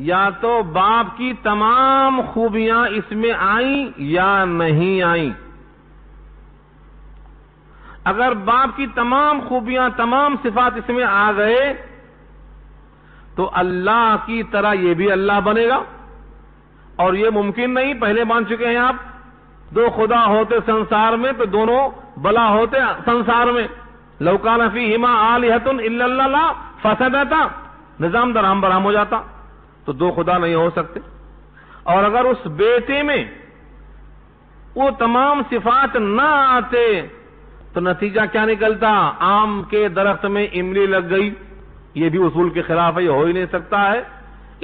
یا تو باپ کی تمام خوبیاں اس میں آئیں یا نہیں آئیں۔ اگر باپ کی تمام خوبیاں، تمام صفات اس میں آ گئے تو اللہ کی طرح یہ بھی اللہ بنے گا، اور یہ ممکن نہیں، پہلے مان چکے ہیں آپ، دو خدا ہوتے سنسار میں تو دونوں بلا ہوتے سنسار میں۔ لو کان فیہما آلہۃ الا اللہ فسدتا، نظام درہم برہم ہو جاتا، تو دو خدا نہیں ہو سکتے۔ اور اگر اس بیٹے میں وہ تمام صفات نہ آتے تو نتیجہ کیا نکلتا؟ آم کے درخت میں املی لگ گئی، یہ بھی اصول کے خلاف ہے، یہ ہو ہی نہیں سکتا ہے۔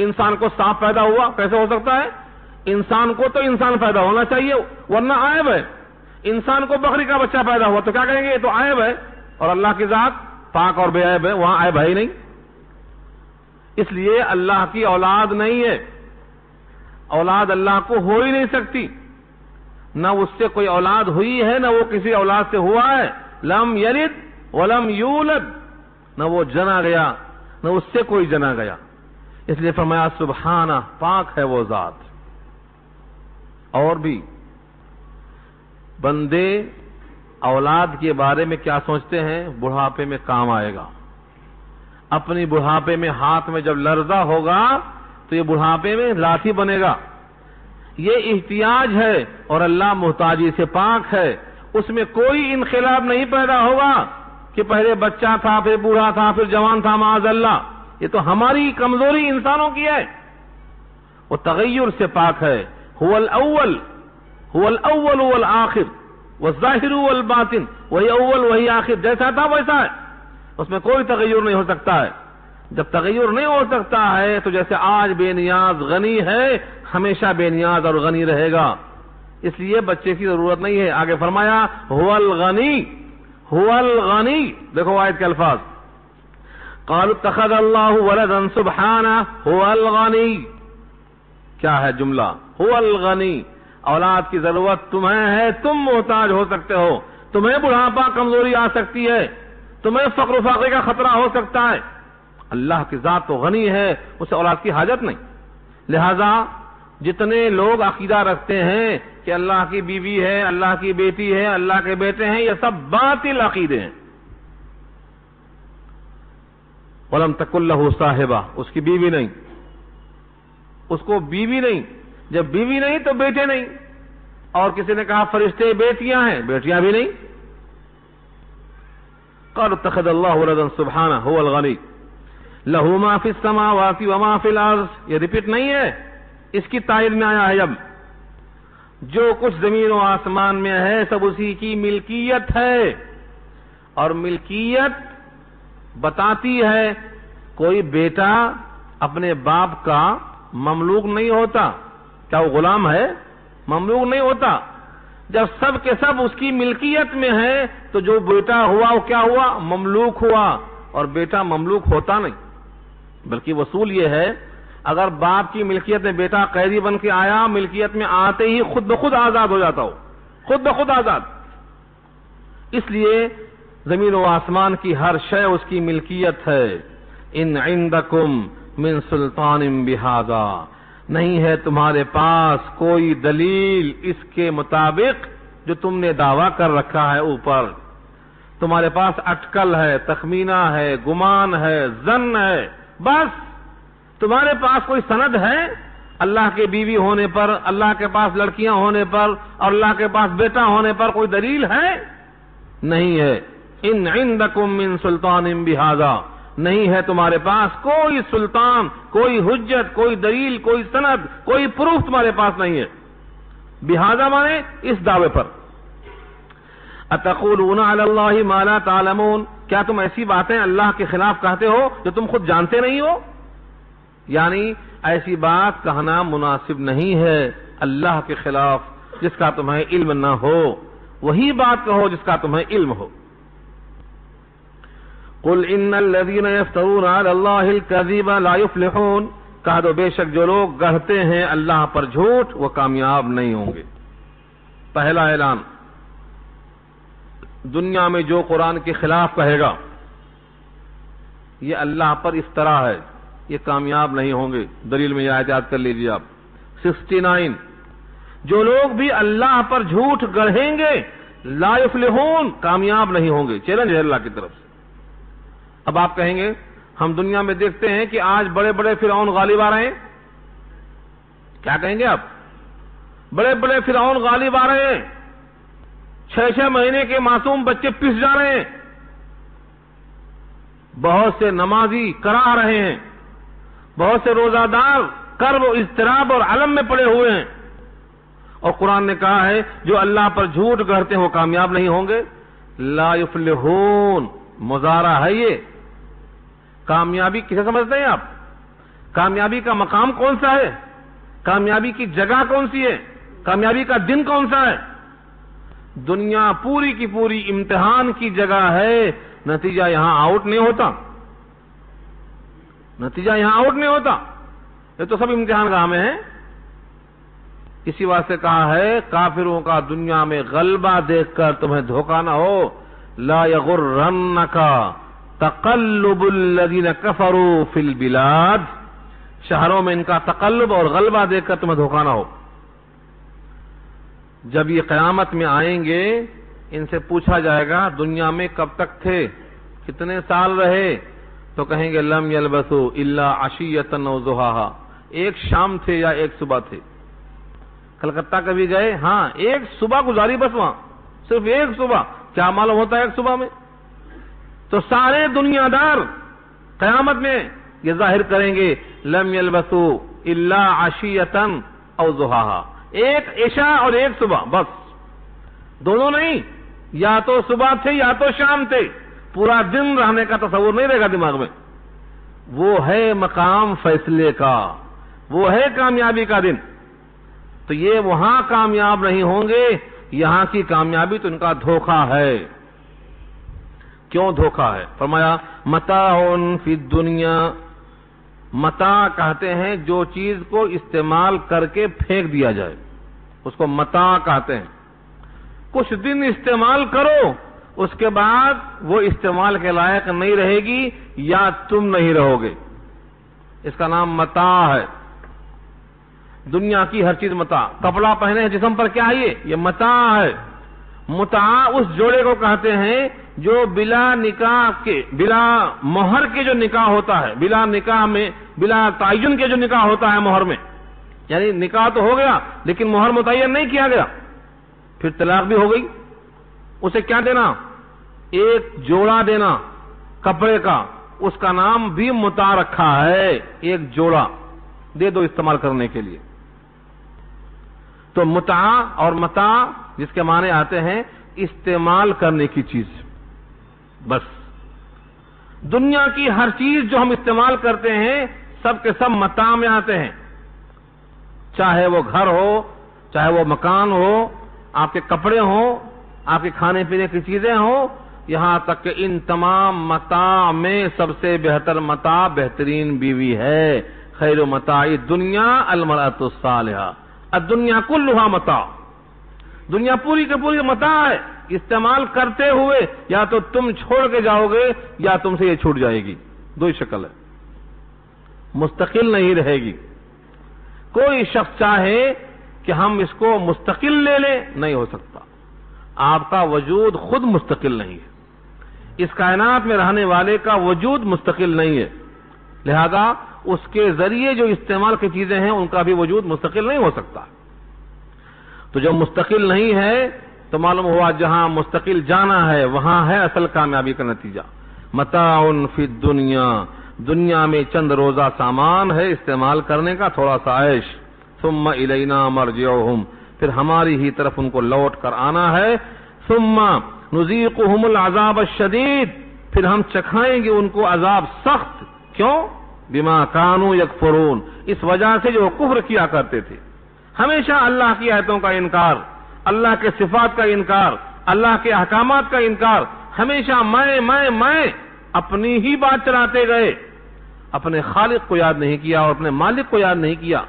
انسان کو سانپ پیدا ہوا، کیسے ہو سکتا ہے؟ انسان کو تو انسان پیدا ہونا چاہیے، ورنہ عیب ہے۔ انسان کو بکری کا بچہ پیدا ہوا تو کیا کہیں گے؟ یہ تو عیب ہے، اور اللہ کی ذات پاک اور بے عیب ہے، وہاں عیب ہے ہی نہیں۔ اس لیے اللہ کی اولاد نہیں ہے، اولاد اللہ کو ہو ہی نہیں سکتی، نہ اس سے کوئی اولاد ہوئی ہے، نہ وہ کسی اولاد سے ہوا ہے۔ لم یلد ولم یولد، نہ وہ جنا گیا نہ اس سے کوئی جنا گیا۔ اس لیے فرمایا سبحانہ، پاک ہے وہ ذات۔ اور بھی بندے اولاد کے بارے میں کیا سوچتے ہیں؟ بڑھاپے میں کام آئے گا، اپنی بڑھاپے میں ہاتھ میں جب لرزہ ہوگا تو یہ بڑھاپے میں لاٹھی بنے گا۔ یہ احتیاج ہے، اور اللہ محتاجی سے پاک ہے، اس میں کوئی انقلاب نہیں پیدا ہوگا کہ پہلے بچہ تھا، پھر بوڑھا تھا، پھر جوان تھا، معاذ اللہ۔ یہ تو ہماری کمزوری انسانوں کی ہے، وہ تغیر سے پاک ہے۔ هو الاول والآخر والظاہر والباطن، وہی اول وہی آخر، جیسا تھا ویسا ہے، اس میں کوئی تغیر نہیں ہو سکتا ہے۔ جب تغیر نہیں ہو سکتا ہے تو جیسے آج بے نیاز غنی ہے، ہمیشہ بے نیاز اور غنی رہے گا۔ اس لیے بچے کی ضرورت نہیں ہے۔ آگے فرمایا هو الغنی، دیکھو آیت کے الفاظ، قالوا اتخذ اللہ ولدا سبحانہ هو الغنی، کیا ہے جملہ؟ هو الغنی، اولاد کی ضرورت تمہیں ہے، تم محتاج ہو سکتے ہو، تمہیں بڑھاپا کمزوری آ سکتی ہے، تمہیں فقر و فاقے کا خطرہ ہو سکتا ہے۔ اللہ کی ذات تو غنی ہے، اسے اولاد کی حاجت نہیں۔ لہذا جتنے لوگ عقیدہ رکھتے ہیں کہ اللہ کی بیوی ہے، اللہ کی بیٹی ہے، اللہ کے بیٹے ہیں، یہ سب باطل عقیدے ہیں۔ وَلَمْ تَكُنْ لَهُ صَاحِبَةٌ، اس کی بیوی نہیں، اس کو بیوی نہیں، جب بیوی نہیں تو بیٹے نہیں۔ اور کسی نے کہا فرشتے بیٹیاں ہیں، بیٹیاں بھی نہیں۔ قالوا اتخذ اللہ ولدا سبحانہ هو الغنی لہ ما فی السماوات وما فی الارض، یہ ریپیٹ نہیں ہے، اس کی تائید میں آیا ہے۔ اب جو کچھ زمین و آسمان میں ہے سب اسی کی ملکیت ہے، اور ملکیت بتاتی ہے کوئی بیٹا اپنے باپ کا مملوک نہیں ہوتا۔ کیا وہ غلام ہے؟ مملوک نہیں ہوتا۔ جب سب کے سب اس کی ملکیت میں ہے تو جو بیٹا ہوا وہ کیا ہوا؟ مملوک ہوا، اور بیٹا مملوک ہوتا نہیں، بلکہ وصول یہ ہے اگر باپ کی ملکیت میں بیٹا قیدی بن کے آیا، ملکیت میں آتے ہی خود بخود آزاد ہو جاتا ہو، خود بخود آزاد۔ اس لیے زمین و آسمان کی ہر شے اس کی ملکیت ہے۔ ان عندکم من سلطان بہذا، نہیں ہے تمہارے پاس کوئی دلیل اس کے مطابق جو تم نے دعویٰ کر رکھا ہے اوپر. تمہارے پاس اٹکل ہے، تخمینہ ہے، گمان ہے، ظن ہے، بس تمہارے پاس کوئی سند ہے اللہ کے بیوی ہونے پر، اللہ کے پاس لڑکیاں ہونے پر اور اللہ کے پاس بیٹا ہونے پر کوئی دلیل ہے؟ نہیں ہے. ان عندکم من سلطان بہذا، نہیں ہے تمہارے پاس کوئی سلطان، کوئی حجت، کوئی دلیل، کوئی سند، کوئی پروف تمہارے پاس نہیں ہے. بہذا مانے اس دعوے پر. اتقولون علی اللہ ما لا تعلمون، کیا تم ایسی باتیں اللہ کے خلاف کہتے ہو جو تم خود جانتے نہیں ہو؟ یعنی ایسی بات کہنا مناسب نہیں ہے اللہ کے خلاف جس کا تمہیں علم نہ ہو. وہی بات کہو جس کا تمہیں علم ہو. قل ان الذين يفترون على الله الكذب لا يفلحون، کہہ دو بے شک جو لوگ گڑھتے ہیں اللہ پر جھوٹ وہ کامیاب نہیں ہوں گے. پہلا اعلان، دنیا میں جو قرآن کے خلاف کہے گا یہ اللہ پر افترا ہے، یہ کامیاب نہیں ہوں گے. دلیل میں یہ آیت یاد کر لیجیے آپ. 69، جو لوگ بھی اللہ پر جھوٹ گڑھیں گے لا یفلحون، کامیاب نہیں ہوں گے. چیلنج ہے اللہ کی طرف سے. اب آپ کہیں گے ہم دنیا میں دیکھتے ہیں کہ آج بڑے بڑے فرعون غالب آ رہے ہیں. کیا کہیں گے آپ؟ بڑے بڑے فرعون غالب آ رہے ہیں، 6 مہینے کے معصوم بچے پس جا رہے ہیں، بہت سے نمازی کرا رہے ہیں، بہت سے روزہ دار کرب و اضطراب اور علم میں پڑے ہوئے ہیں. اور قرآن نے کہا ہے جو اللہ پر جھوٹ گڑھتے ہیں وہ کامیاب نہیں ہوں گے. لا یفلحون مضارع ہے یہ. کامیابی کسے سمجھتے ہیں آپ؟ کامیابی کا مقام کون سا ہے؟ کامیابی کی جگہ کون سی ہے؟ کامیابی کا دن کون سا ہے؟ دنیا پوری کی پوری امتحان کی جگہ ہے. نتیجہ یہاں آؤٹ نہیں ہوتا، نتیجہ یہاں آؤٹ نہیں ہوتا. یہ تو سب امتحان گاہ میں ہیں. اسی واسطے کہا ہے کافروں کا دنیا میں غلبہ دیکھ کر تمہیں دھوکہ نہ ہو. لا یغرنک تقلب الذین کفروا فی البلاد، شہروں میں ان کا تقلب اور غلبہ دیکھ کر تمہیں دھوکہ نہ ہو. جب یہ قیامت میں آئیں گے ان سے پوچھا جائے گا دنیا میں کب تک تھے، کتنے سال رہے؟ تو کہیں گے لم یلبثوا الا عشیۃ و ضحاھا، ایک شام تھے یا ایک صبح تھے. کلکتہ کبھی گئے؟ ہاں، ایک صبح گزاری بس وہاں، صرف ایک صبح. کیا معلوم ہوتا ہے ایک صبح میں؟ تو سارے دنیا دار قیامت میں یہ ظاہر کریں گے لم یلبثوا الا عشیۃ او ضحاھا، ایک عشاء اور ایک صبح، بس دونوں نہیں. یا تو صبح تھے یا تو شام تھے. پورا دن رہنے کا تصور نہیں رہے گا دماغ میں. وہ ہے مقام فیصلے کا، وہ ہے کامیابی کا دن. تو یہ وہاں کامیاب نہیں ہوں گے، یہاں کی کامیابی تو ان کا دھوکہ ہے. کیوں دھوکہ ہے؟ فرمایا متاع فی الدنیا، متاع کہتے ہیں جو چیز کو استعمال کر کے پھینک دیا جائے اس کو متاع کہتے ہیں. کچھ دن استعمال کرو اس کے بعد وہ استعمال کے لائق نہیں رہے گی یا تم نہیں رہو گے، اس کا نام متاع ہے. دنیا کی ہر چیز متاع. کپڑا پہنے ہیں جسم پر، کیا ہے یہ متاع ہے. متاع اس جوڑے کو کہتے ہیں جو بلا نکاح کے، بلا مہر کے جو نکاح ہوتا ہے، بلا نکاح میں، بلا تعین کے جو نکاح ہوتا ہے مہر میں، یعنی نکاح تو ہو گیا لیکن مہر متعین نہیں کیا گیا، پھر طلاق بھی ہو گئی. اسے کیا دینا؟ ایک جوڑا دینا کپڑے کا، اس کا نام بھی متاع رکھا ہے. ایک جوڑا دے دو استعمال کرنے کے لیے. تو متاع اور متاع جس کے معنی آتے ہیں استعمال کرنے کی چیز. بس دنیا کی ہر چیز جو ہم استعمال کرتے ہیں سب کے سب متاع میں آتے ہیں. چاہے وہ گھر ہو، چاہے وہ مکان ہو، آپ کے کپڑے ہوں، آپ کے کھانے پینے کی چیزیں ہوں، یہاں تک کہ ان تمام متاع میں سب سے بہتر متاع بہترین بیوی ہے. خیر متاع دنیا المرأۃ الصالحہ. الدنیا کلھا متاع. دنیا پوری کی پوری متاع ہے. استعمال کرتے ہوئے یا تو تم چھوڑ کے جاؤ گے یا تم سے یہ چھوٹ جائے گی. دو ہی شکل ہے، مستقل نہیں رہے گی. کوئی شخص چاہے کہ ہم اس کو مستقل لے لیں، نہیں ہو سکتا. آپ کا وجود خود مستقل نہیں ہے، اس کائنات میں رہنے والے کا وجود مستقل نہیں ہے، لہذا اس کے ذریعے جو استعمال کی چیزیں ہیں ان کا بھی وجود مستقل نہیں ہو سکتا۔ تو جب مستقل نہیں ہے تو معلوم ہوا جہاں مستقل جانا ہے وہاں ہے اصل کامیابی کا نتیجہ۔ متاع فی الدنیا، دنیا میں چند روزہ سامان ہے استعمال کرنے کا، تھوڑا سا عیش، ثم الینا مرجعہم، پھر ہماری ہی طرف ان کو لوٹ کر آنا ہے، ثم نذیقہم العذاب الشدید، پھر ہم چکھائیں گے ان کو عذاب سخت، کیوں؟ بما کانوا یکفرون، اس وجہ سے جو کفر کیا کرتے تھے، ہمیشہ اللہ کی آیتوں کا انکار، اللہ کے صفات کا انکار، اللہ کے احکامات کا انکار، ہمیشہ میں اپنی ہی بات چلاتے گئے، اپنے خالق کو یاد نہیں کیا اور اپنے مالک کو یاد نہیں کیا،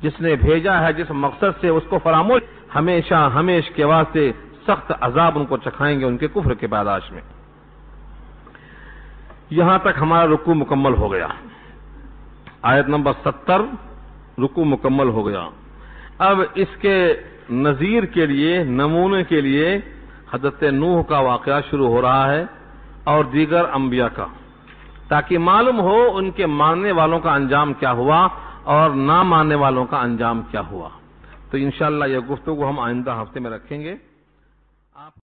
جس نے بھیجا ہے جس مقصد سے اس کو فراموش، ہمیش کے واسطے سخت عذاب ان کو چکھائیں گے ان کے کفر کے پاداش میں۔ یہاں تک ہمارا رکوع مکمل ہو گیا، آیت نمبر 70 رکوع مکمل ہو گیا۔ اب اس کے نظیر کے لیے، نمونے کے لیے حضرت نوح کا واقعہ شروع ہو رہا ہے اور دیگر انبیاء کا، تاکہ معلوم ہو ان کے ماننے والوں کا انجام کیا ہوا اور نہ ماننے والوں کا انجام کیا ہوا۔ تو انشاءاللہ یہ گفتگو ہم آئندہ ہفتے میں رکھیں گے۔